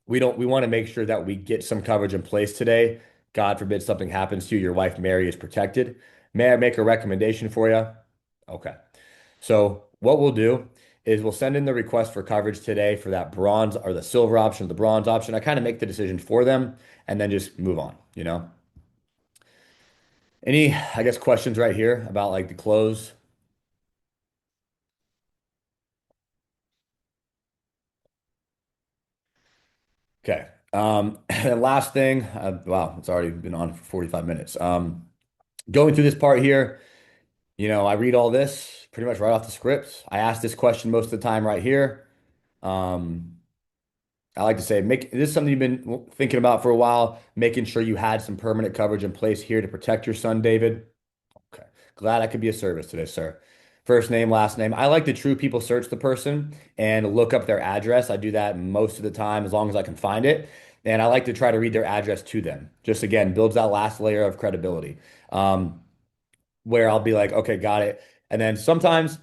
we want to make sure that we get some coverage in place today. God forbid something happens to you, your wife Mary is protected. May I make a recommendation for you? Okay. So what we'll do is we'll send in the request for coverage today for that bronze or the silver option or the bronze option. I kind of make the decision for them and then just move on, you know? Any, I guess, questions right here about like the close? Okay. And last thing, wow, it's already been on for 45 minutes. Going through this part here, I read all this pretty much right off the script. I ask this question most of the time right here. Um, I like to say, this is something you've been thinking about for a while, making sure you had some permanent coverage in place here to protect your son, David. Okay. Glad I could be of service today, sir. First name, last name. I like to true people search the person and look up their address. I do that most of the time as long as I can find it. And I like to try to read their address to them. Just again, builds that last layer of credibility. Where I'll be like, okay, got it. And then sometimes,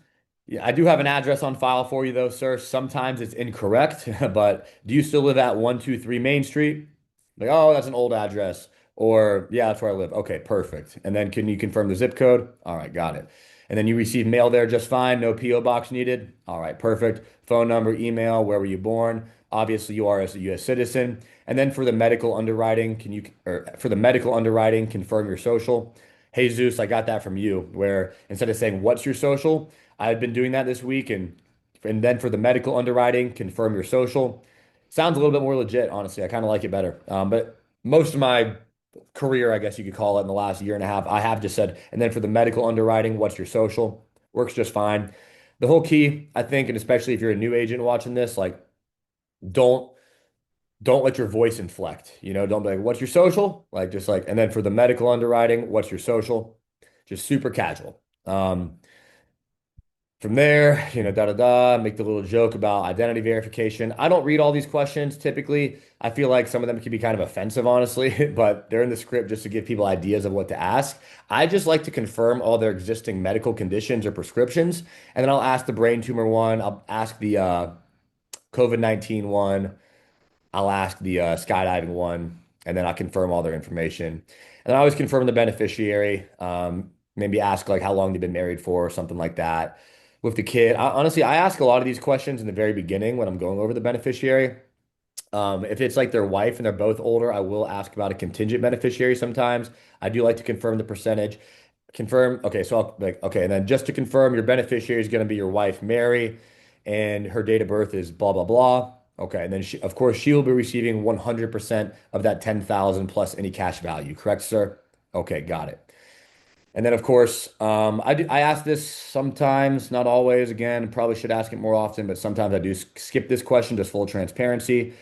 yeah, I do have an address on file for you though, sir. Sometimes it's incorrect, but do you still live at 123 Main Street? Like, oh, that's an old address. Or, yeah, that's where I live. Okay, perfect. And then can you confirm the zip code? All right, got it. And then you receive mail there just fine. No PO box needed. All right, perfect. Phone number, email, where were you born? Obviously, you are as a U.S. citizen. And then for the medical underwriting, confirm your social. Hey Zeus, I got that from you, where instead of saying what's your social, I've been doing that this week, and then for the medical underwriting, confirm your social. Sounds a little bit more legit, honestly. I kind of like it better. But most of my career, I guess you could call it, in the last year and a half, I have just said, and then for the medical underwriting, what's your social? Works just fine. The whole key, I think, and especially if you're a new agent watching this, like don't don't let your voice inflect. Don't be like, what's your social? Like, just like, and then for the medical underwriting, what's your social? Just super casual. From there, da da da, make the little joke about identity verification. I don't read all these questions typically. I feel like some of them can be kind of offensive, honestly, but they're in the script just to give people ideas of what to ask. I just like to confirm all their existing medical conditions or prescriptions, and then I'll ask the brain tumor one, I'll ask the COVID-19 one, I'll ask the skydiving one, and then I confirm all their information. And I always confirm the beneficiary. Maybe ask like how long they've been married for or something like that. With the kid, honestly, I ask a lot of these questions in the very beginning when I'm going over the beneficiary. If it's like their wife and they're both older, I will ask about a contingent beneficiary sometimes. I do like to confirm the percentage. Confirm. Okay, so I'll like, okay, and then just to confirm, your beneficiary is going to be your wife, Mary, and her date of birth is blah, blah, blah. Okay, and then of course, she will be receiving 100% of that 10,000 plus any cash value. Correct, sir? Okay, got it. And then, of course, I ask this sometimes, not always. Again, probably should ask it more often, but sometimes I do skip this question, just full transparency,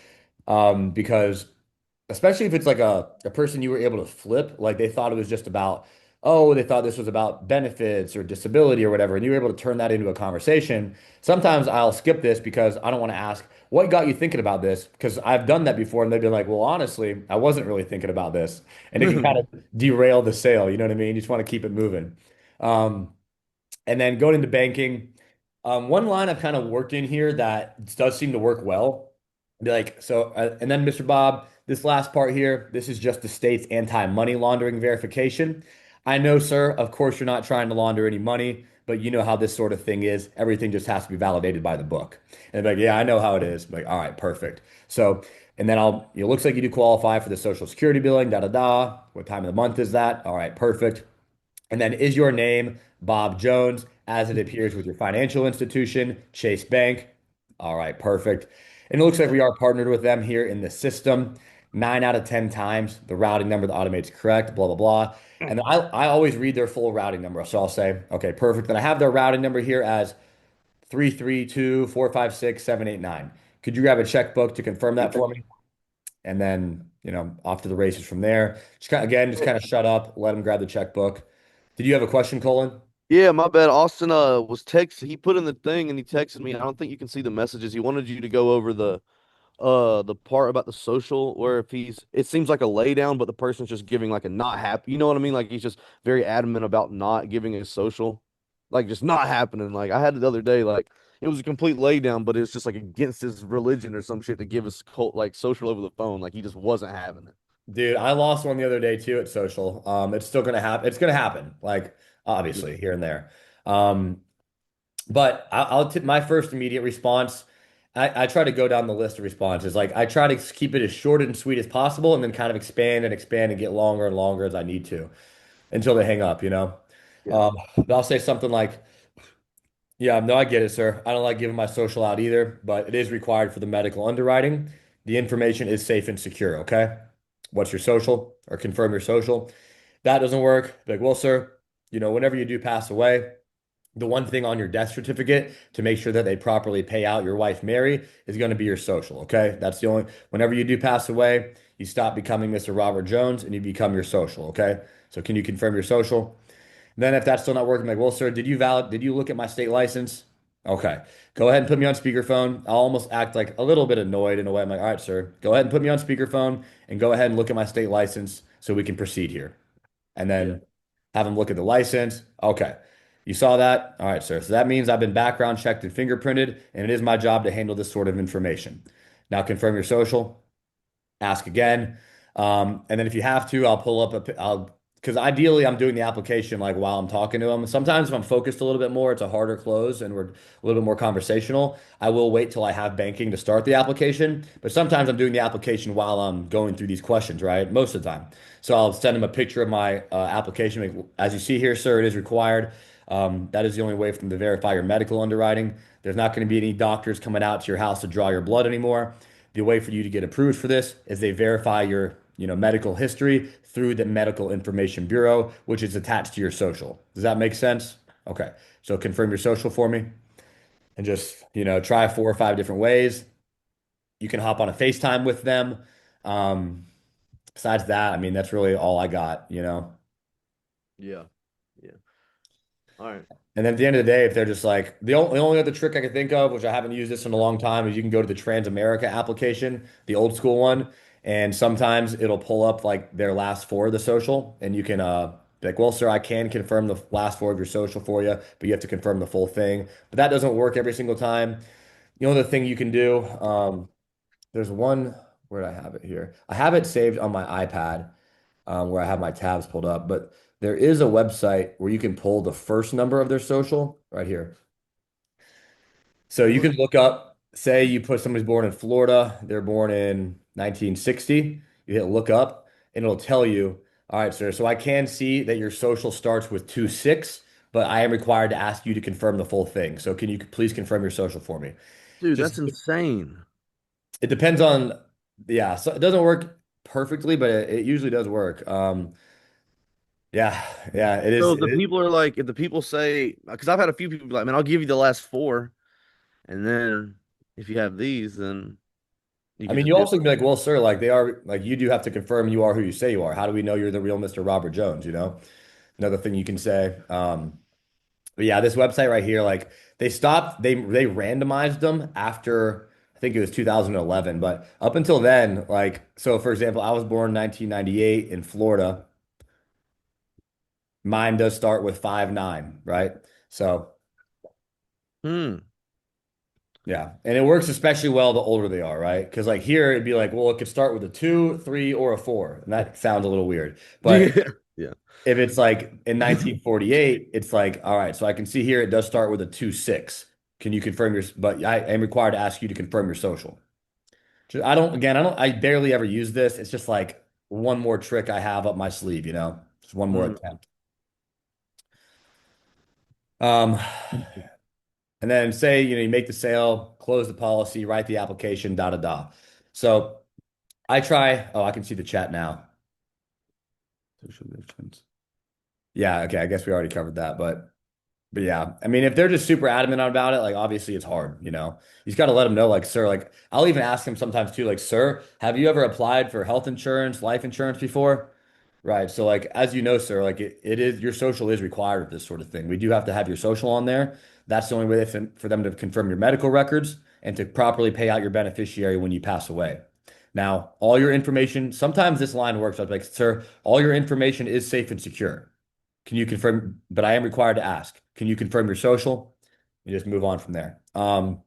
because especially if it's like a person you were able to flip, like they thought it was just about, oh, they thought this was about benefits or disability or whatever, and you were able to turn that into a conversation. Sometimes I'll skip this because I don't want to ask, what got you thinking about this? Because I've done that before, and they've been like, well, honestly, I wasn't really thinking about this. And it can kind of derail the sale, you know what I mean? You just want to keep it moving. Um, and then going into banking, one line I've kind of worked in here that does seem to work well. Be like, so, and then Mr. Bob, this last part here, this is just the state's anti-money laundering verification. I know, sir, of course you're not trying to launder any money, but you know how this sort of thing is. Everything just has to be validated by the book. And they're like, yeah, I know how it is. I'm like, all right, perfect. So, and then it looks like you do qualify for the Social Security billing, da da da. What time of the month is that? All right, perfect. And then is your name Bob Jones as it appears with your financial institution, Chase Bank? All right, perfect. And it looks like we are partnered with them here in the system. 9 out of 10 times, the routing number, the automate's correct, blah, blah, blah. And then I always read their full routing number. So I'll say, okay, perfect. Then I have their routing number here as 332-456-789. Could you grab a checkbook to confirm that for me? And then, off to the races from there. Just kind of shut up, let him grab the checkbook. Did you have a question, Colin? Yeah, my bad. Austin was text. He put in the thing and he texted me. I don't think you can see the messages. He wanted you to go over the part about the social where if it seems like a lay down, but the person's just giving like a not happy. You know what I mean? Like he's just very adamant about not giving a social, like just not happening. Like I had it the other day, like it was a complete lay down, but it's just like against his religion or some shit to give us like social over the phone. Like he just wasn't having it. Dude, I lost one the other day too at social. It's still gonna happen. It's gonna happen, like obviously here and there. Um, but I'll tip my first immediate response. I try to go down the list of responses. Like I try to keep it as short and sweet as possible, and then kind of expand and get longer and longer as I need to until they hang up. Yeah. But I'll say something like, yeah, no, I get it, sir. I don't like giving my social out either, but it is required for the medical underwriting. The information is safe and secure, okay? What's your social? Or confirm your social. That doesn't work. Be like, well, sir, whenever you do pass away, the one thing on your death certificate to make sure that they properly pay out your wife, Mary, is going to be your social, okay? Whenever you do pass away, you stop becoming Mr. Robert Jones and you become your social, okay? So can you confirm your social? Then if that's still not working, I'm like, well, sir, did you look at my state license? Okay. Go ahead and put me on speakerphone. I'll almost act like a little bit annoyed in a way. I'm like, all right, sir, go ahead and put me on speakerphone and go ahead and look at my state license so we can proceed here. And Yeah. then have him look at the license. Okay. You saw that? All right, sir. So that means I've been background checked and fingerprinted, and it is my job to handle this sort of information. Now confirm your social, ask again. And then if you have to, I'll pull up because ideally I'm doing the application like while I'm talking to them. Sometimes if I'm focused a little bit more, it's a harder close and we're a little bit more conversational. I will wait till I have banking to start the application. But sometimes I'm doing the application while I'm going through these questions, right? Most of the time. So I'll send them a picture of my application. Like, as you see here, sir, it is required. That is the only way for them to verify your medical underwriting. There's not going to be any doctors coming out to your house to draw your blood anymore. The way for you to get approved for this is they verify your, medical history through the Medical Information Bureau, which is attached to your social. Does that make sense? Okay. So confirm your social for me and just, try 4 or 5 different ways. You can hop on a FaceTime with them. Um, Besides that, I mean, that's really all I got. Yeah. Yeah. All right. And then at the end of the day, if they're just like the only other trick I can think of, which I haven't used this in a long time, is you can go to the Transamerica application, the old school one, and sometimes it'll pull up like their last four of the social, and you can be like, well, sir, I can confirm the last four of your social for you, but you have to confirm the full thing. But that doesn't work every single time. The thing you can do, there's one where I have it here. I have it saved on my iPad where I have my tabs pulled up. But there is a website where you can pull the first number of their social right here. So you can look up, say you put somebody's born in Florida, they're born in 1960. You hit look up, and it'll tell you, all right, sir. So I can see that your social starts with 26, but I am required to ask you to confirm the full thing. So can you please confirm your social for me? Dude, Just that's insane. it depends on, yeah. So it doesn't work perfectly, but it usually does work. Yeah, yeah, it is. So It the is. people are like, if the people say, because I've had a few people be like, man, I'll give you the last four, and then if you have these, then you I can mean, just you do also can be like, well, sir, like they are, like you do have to confirm you are who you say you are. How do we know you're the real Mr. Robert Jones? You know, another thing you can say. But yeah, this website right here, like they randomized them after I think it was 2011, but up until then, like so for example, I was born 1998 in Florida. Mine does start with 5'9", right? So it. yeah, and it works especially well the older they are, right? Because like here it'd be like, well, it could start with a 2, 3, or a 4, and that sounds a little weird. But Yeah. Yeah. if it's like in 1948, it's like, all right, so I can see here it does start with a 2, 6. Can you confirm your, but I am required to ask you to confirm your social. I don't, again, I barely ever use this. It's just like one more trick I have up my sleeve, you know, just one more Mhm. attempt. Um, and then say, you make the sale, close the policy, write the application, da da da. So oh, I can see the chat now. Social distance. Yeah, okay, I guess we already covered that, but yeah, I mean, if they're just super adamant about it, like obviously it's hard, you know. You just got to let them know, like, sir, like I'll even ask them sometimes too, like, sir, have you ever applied for health insurance, life insurance before? Right. So like as you know, sir, like it is your social is required of this sort of thing. We do have to have your social on there. That's the only way for them to confirm your medical records and to properly pay out your beneficiary when you pass away. Now, all your information, sometimes this line works. I was like, sir, all your information is safe and secure. Can you confirm? But I am required to ask. Can you confirm your social? You just move on from there. And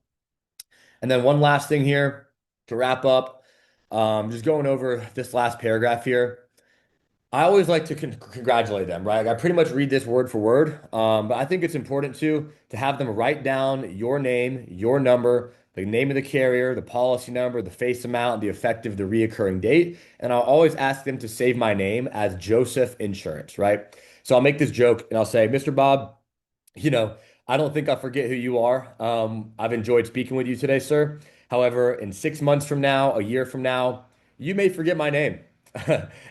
then one last thing here to wrap up. Just going over this last paragraph here. I always like to congratulate them, right? Like, I pretty much read this word for word, but I think it's important too to have them write down your name, your number, the name of the carrier, the policy number, the face amount, the effective, the reoccurring date, and I'll always ask them to save my name as Joseph Insurance, right? So I'll make this joke and I'll say, Mr. Bob, you know, I don't think I forget who you are. I've enjoyed speaking with you today, sir. However, in 6 months from now, a year from now, you may forget my name.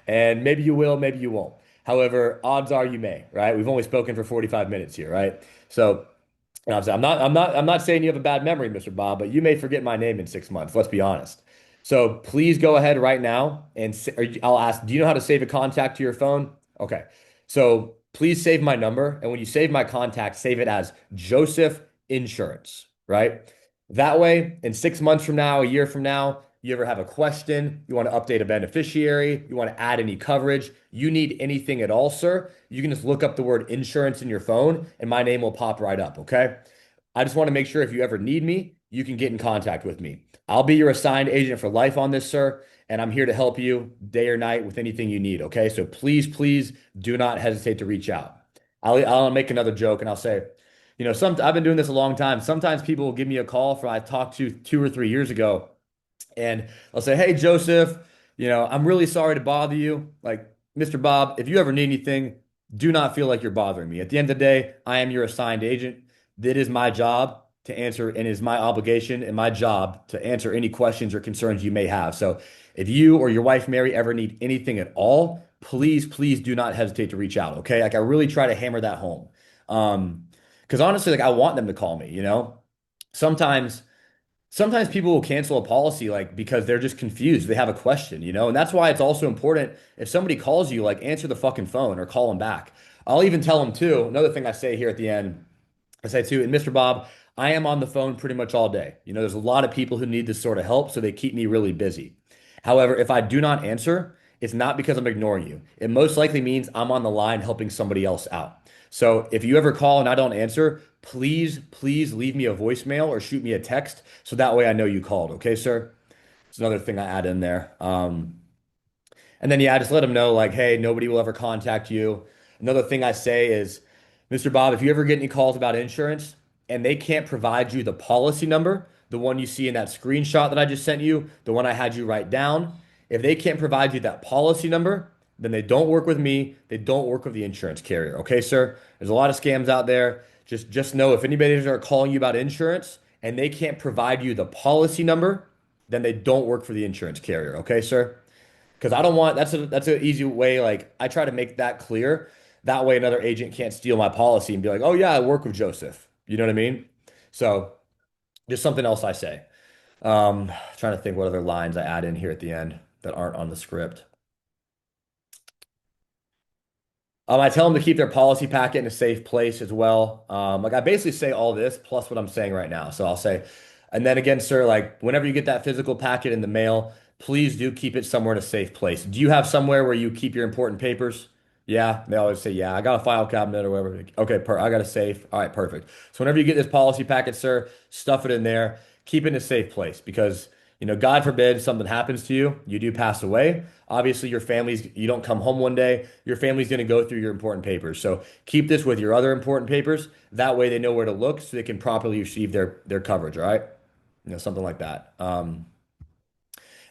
And maybe you will, maybe you won't. However, odds are you may, right? We've only spoken for 45 minutes here, right? So, and I'm not saying you have a bad memory, Mr. Bob, but you may forget my name in 6 months. Let's be honest. So please go ahead right now and I'll ask, do you know how to save a contact to your phone? Okay. So please save my number. And when you save my contact, save it as Joseph Insurance, right? That way, in 6 months from now, a year from now, you ever have a question, you want to update a beneficiary, you want to add any coverage, you need anything at all, sir, you can just look up the word insurance in your phone and my name will pop right up, okay? I just want to make sure if you ever need me, you can get in contact with me. I'll be your assigned agent for life on this, sir, and I'm here to help you day or night with anything you need, okay? So please, please do not hesitate to reach out. I'll make another joke and I'll say, I've been doing this a long time. Sometimes people will give me a call from I talked to 2 or 3 years ago and I'll say, hey, Joseph, I'm really sorry to bother you. Like, Mr. Bob, if you ever need anything, do not feel like you're bothering me. At the end of the day, I am your assigned agent. It is my job to answer, and it is my obligation and my job to answer any questions or concerns you may have. So if you or your wife, Mary, ever need anything at all, please, please do not hesitate to reach out. Okay. Like, I really try to hammer that home. Because honestly, like, I want them to call me, sometimes. Sometimes people will cancel a policy like because they're just confused. They have a question, and that's why it's also important if somebody calls you, like answer the fucking phone or call them back. I'll even tell them too. Another thing I say here at the end, I say too, and Mr. Bob, I am on the phone pretty much all day. There's a lot of people who need this sort of help, so they keep me really busy. However, if I do not answer, it's not because I'm ignoring you. It most likely means I'm on the line helping somebody else out. So if you ever call and I don't answer, please, please leave me a voicemail or shoot me a text so that way I know you called. Okay, sir? It's another thing I add in there. And then, yeah, just let them know, like, hey, nobody will ever contact you. Another thing I say is, Mr. Bob, if you ever get any calls about insurance and they can't provide you the policy number, the one you see in that screenshot that I just sent you, the one I had you write down, if they can't provide you that policy number, then they don't work with me. They don't work with the insurance carrier. Okay, sir? There's a lot of scams out there. Just know if anybody is calling you about insurance and they can't provide you the policy number, then they don't work for the insurance carrier. Okay, sir? Because I don't want that's an easy way. Like I try to make that clear That way, another agent can't steal my policy and be like, oh, yeah, I work with Joseph. You know what I mean? So, just something else I say. Trying to think what other lines I add in here at the end that aren't on the script. I tell them to keep their policy packet in a safe place as well. Like I basically say all this plus what I'm saying right now. So I'll say, and then again, sir, like whenever you get that physical packet in the mail, please do keep it somewhere in a safe place. Do you have somewhere where you keep your important papers? Yeah, they always say, yeah, I got a file cabinet or whatever. Okay, I got a safe. All right, perfect. So whenever you get this policy packet, sir, stuff it in there. Keep it in a safe place because, God forbid something happens to you, you do pass away. Obviously, you don't come home one day, your family's going to go through your important papers. So keep this with your other important papers. That way they know where to look so they can properly receive their coverage, all right? Something like that. And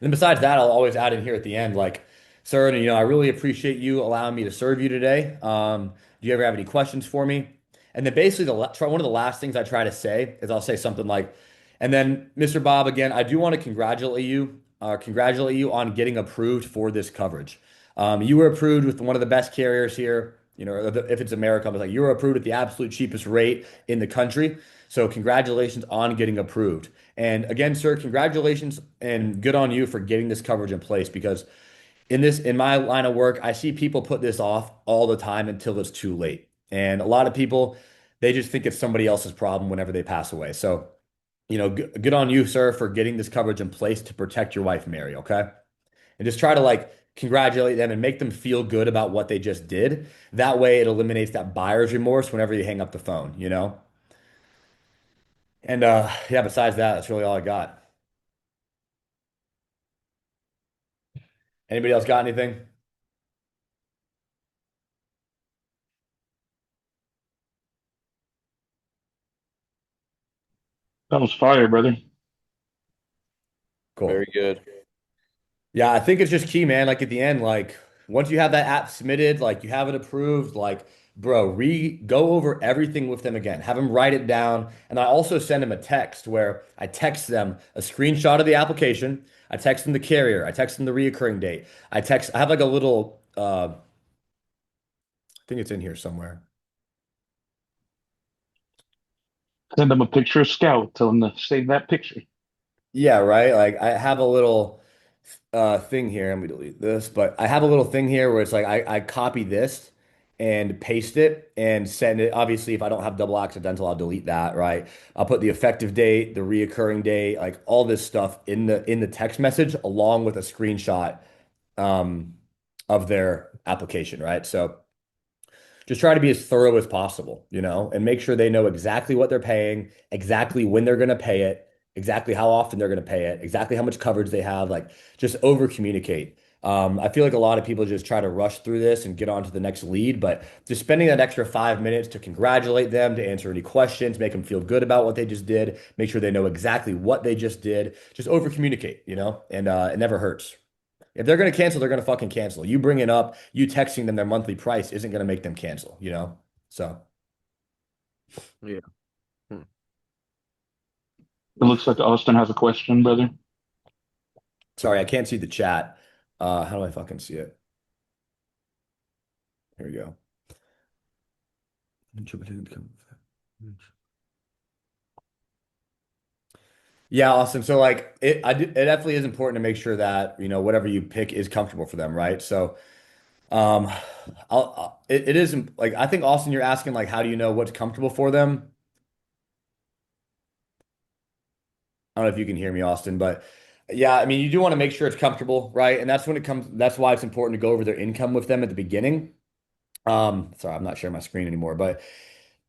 then besides that, I'll always add in here at the end, like, sir, I really appreciate you allowing me to serve you today. Do you ever have any questions for me? And then basically, one of the last things I try to say is I'll say something like, and then, Mr. Bob, again, I do want to congratulate you on getting approved for this coverage. You were approved with one of the best carriers here. If it's America, it's like you were approved at the absolute cheapest rate in the country. So congratulations on getting approved. And again, sir, congratulations and good on you for getting this coverage in place because in my line of work, I see people put this off all the time until it's too late. And a lot of people, they just think it's somebody else's problem whenever they pass away. So, good on you, sir, for getting this coverage in place to protect your wife, Mary, okay? And just try to like congratulate them and make them feel good about what they just did. That way it eliminates that buyer's remorse whenever you hang up the phone. And yeah, besides that, that's really all I got. Anybody else got anything? That was fire, brother. Cool. Very good. Yeah, I think it's just key, man. Like at the end, like once you have that app submitted, like you have it approved, like bro, go over everything with them again. Have them write it down. And I also send them a text where I text them a screenshot of the application. I text them the carrier. I text them the reoccurring date. I have like a little I think it's in here somewhere. Send them a picture of Scout. Tell them to save that picture. Yeah, right. Like I have a little thing here. Let me delete this, but I have a little thing here where it's like I copy this and paste it and send it. Obviously, if I don't have double accidental, I'll delete that, right? I'll put the effective date, the reoccurring date, like all this stuff in the text message along with a screenshot um of their application, right? So just try to be as thorough as possible, and make sure they know exactly what they're paying, exactly when they're going to pay it, exactly how often they're going to pay it, exactly how much coverage they have. Like just over communicate. I feel like a lot of people just try to rush through this and get on to the next lead, but just spending that extra 5 minutes to congratulate them, to answer any questions, make them feel good about what they just did, make sure they know exactly what they just did, just over communicate, and it never hurts. If they're going to cancel, they're going to fucking cancel. You bringing up, you texting them their monthly price isn't going to make them cancel. So, Yeah. Hmm. It looks like Austin has a question, brother. sorry, I can't see the chat. How do I fucking see it? Here we go. Yeah, Austin. So like it definitely is important to make sure that, whatever you pick is comfortable for them, right? So, um, it isn't like, I think Austin, you're asking like, how do you know what's comfortable for them? I don't know if you can hear me, Austin, but yeah, I mean, you do want to make sure it's comfortable, right? And that's why it's important to go over their income with them at the beginning. Sorry, I'm not sharing my screen anymore, but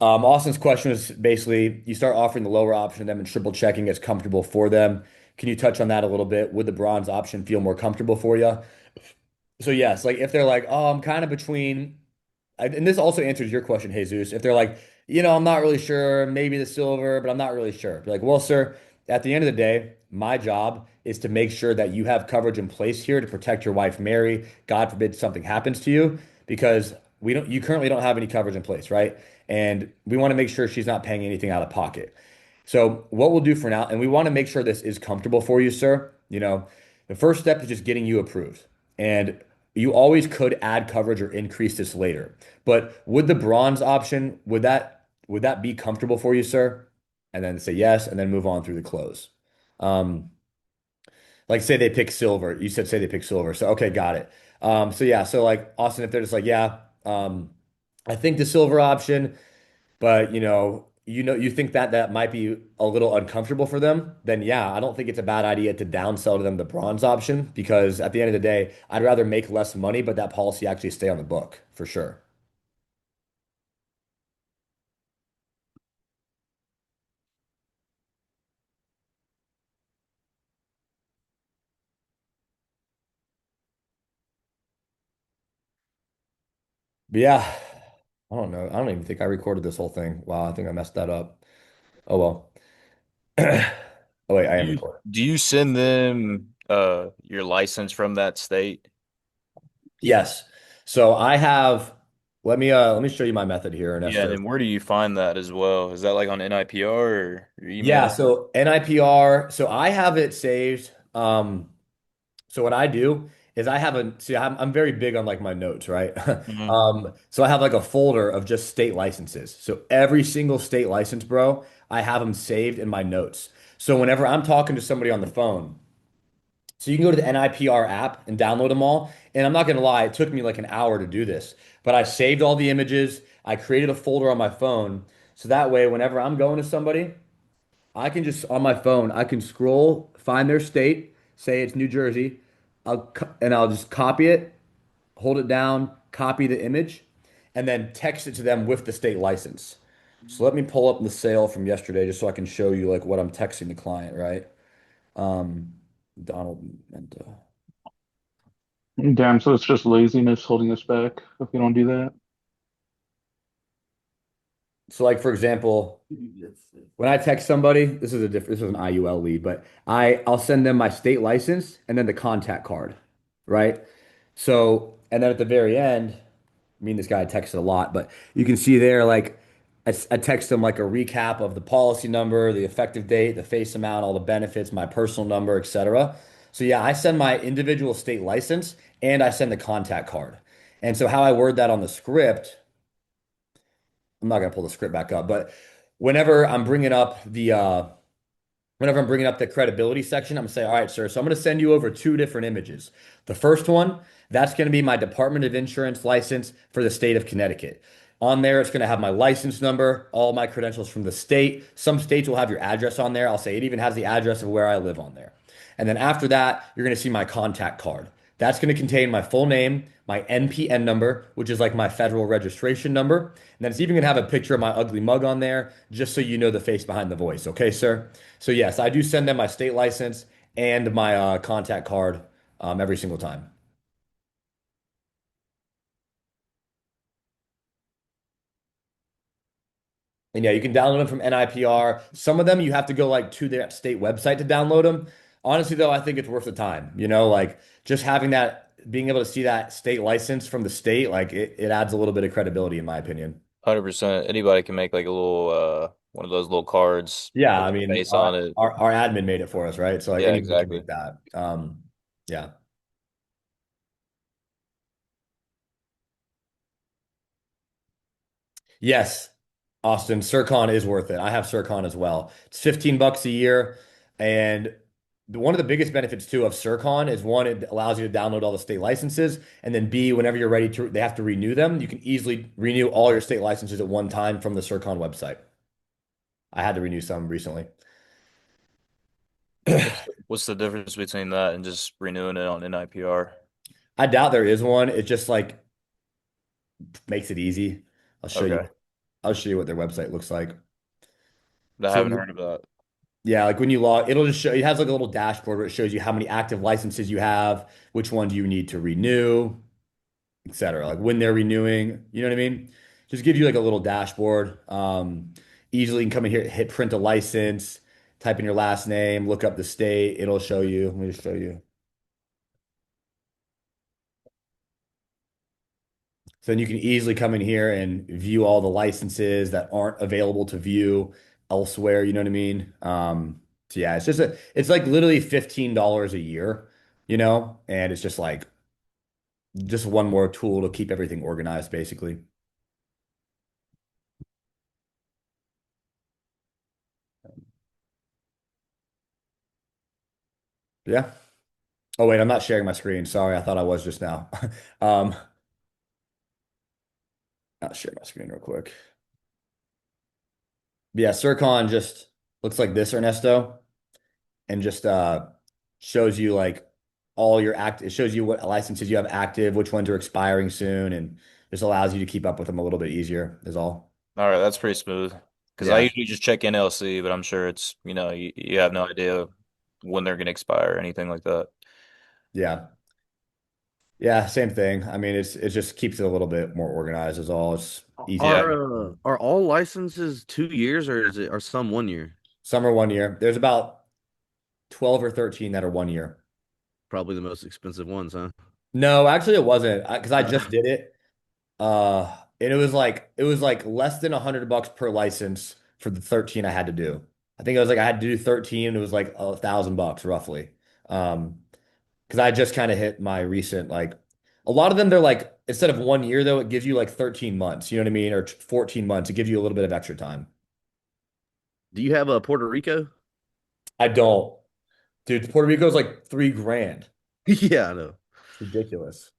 Austin's question is basically you start offering the lower option to them and triple checking it's comfortable for them. Can you touch on that a little bit? Would the bronze option feel more comfortable for you? So yes, like if they're like, oh, I'm kind of between, and this also answers your question, Jesus. If they're like, I'm not really sure, maybe the silver, but I'm not really sure. Be like, well, sir, at the end of the day, my job is to make sure that you have coverage in place here to protect your wife, Mary. God forbid something happens to you, because you currently don't have any coverage in place, right? And we want to make sure she's not paying anything out of pocket. So what we'll do for now, and we want to make sure this is comfortable for you, sir. The first step is just getting you approved. And you always could add coverage or increase this later. But would the bronze option, would that be comfortable for you, sir? And then say yes, and then move on through the close. Um, like say they pick silver. You said say they pick silver. So okay, got it. So yeah, so like Austin, if they're just like, yeah, I think the silver option, but you think that that might be a little uncomfortable for them, then yeah, I don't think it's a bad idea to downsell to them the bronze option because at the end of the day, I'd rather make less money, but that policy actually stay on the book for sure. But yeah, I don't know. I don't even think I recorded this whole thing. Wow, I think I messed that up. Oh well. Oh wait, I Do am you recording. do you send them your license from that state? Yes. So I have let me show you my method here, Yeah, and Ernesto. then where do you find that as well? Is that like on NIPR or your Yeah, email? so NIPR, so I have it saved. So what I do is I have a see I'm very big on like my notes, right? Hmm. So I have like a folder of just state licenses. So every single state license, bro, I have them saved in my notes. So whenever I'm talking to somebody on the phone, so you can go to the NIPR app and download them all. And I'm not gonna lie, it took me like an hour to do this, but I saved all the images. I created a folder on my phone. So that way, whenever I'm going to somebody, I can just on my phone, I can scroll, find their state, say it's New Jersey, and I'll just copy it, hold it down, copy the image, and then text it to them with the state license. So let me pull up the sale from yesterday just so I can show you like what I'm texting the client, right? Um, Donald Menta. Damn, so it's just laziness holding us back if we don't do that. So like for example, when I text somebody, this is an IUL lead, but I'll send them my state license and then the contact card, right? So and then at the very end, me and this guy texted a lot, but you can see there like I text them like a recap of the policy number, the effective date, the face amount, all the benefits, my personal number, etc. So yeah, I send my individual state license and I send the contact card. And so how I word that on the script, I'm not gonna pull the script back up, but whenever I'm bringing up the credibility section, I'm gonna say, all right, sir, so I'm gonna send you over two different images. The first one, that's gonna be my Department of Insurance license for the state of Connecticut. On there, it's gonna have my license number, all my credentials from the state. Some states will have your address on there. I'll say it even has the address of where I live on there. And then after that, you're gonna see my contact card. That's going to contain my full name, my NPN number, which is like my federal registration number. And then it's even going to have a picture of my ugly mug on there, just so you know the face behind the voice. Okay, sir? So, yes, I do send them my state license and my contact card every single time. And yeah, you can download them from NIPR. Some of them you have to go like to their state website to download them. Honestly, though, I think it's worth the time. Like just having that, being able to see that state license from the state, like it adds a little bit of credibility, in my opinion. 100%. Anybody can make like a little one of those little cards Yeah, with I their mean, face our, on it. our our admin made it for us, right? So like Yeah, anybody can exactly. make that. Yeah. Yes, Austin, Surcon is worth it. I have Surcon as well. It's $15 a year. And one of the biggest benefits too of Surcon is one, it allows you to download all the state licenses. And then B, whenever you're ready to, they have to renew them. You can easily renew all your state licenses at one time from the Surcon website. I had to renew some recently. What's the difference between that and just renewing it on NIPR? I doubt there is one. It just like makes it easy. I'll show you. Okay. I'll show you what their website looks like. I So haven't heard of that. yeah, like when you log, it'll just show, it has like a little dashboard where it shows you how many active licenses you have, which one do you need to renew, etc. Like when they're renewing, you know what I mean? Just gives you like a little dashboard. Easily you can come in here, hit print a license, type in your last name, look up the state, it'll show you. Let me just show you. So then you can easily come in here and view all the licenses that aren't available to view elsewhere, you know what I mean? So yeah, it's like literally $15 a year, and it's just like just one more tool to keep everything organized, basically. Yeah. Oh wait, I'm not sharing my screen. Sorry, I thought I was just now. Um, I'll share my screen real quick. But yeah, Circon just looks like this, Ernesto, and just shows you like all your it shows you what licenses you have active, which ones are expiring soon, and just allows you to keep up with them a little bit easier, is all. All right, that's pretty smooth. Because I Yeah. usually just check NLC, but I'm sure it's, you have no idea when they're going to expire or anything like that. Yeah. Yeah, same thing. I mean, it just keeps it a little bit more organized is all. It's easier. Yeah. Are all licenses 2 years or are some 1 year? Some are 1 year. There's about 12 or 13 that are 1 year. Probably the most expensive ones, huh? No, actually it wasn't because I just did it. And it was like less than $100 per license for the 13 I had to do. I think it was like I had to do 13 and it was like $1,000 roughly. Um, because I just kind of hit my recent like a lot of them they're like instead of 1 year though, it gives you like 13 months, you know what I mean? Or 14 months. It gives you a little bit of extra time. Do you have a Puerto Rico? I don't. Dude, Puerto Rico's like 3 grand. Yeah, I know. It's ridiculous.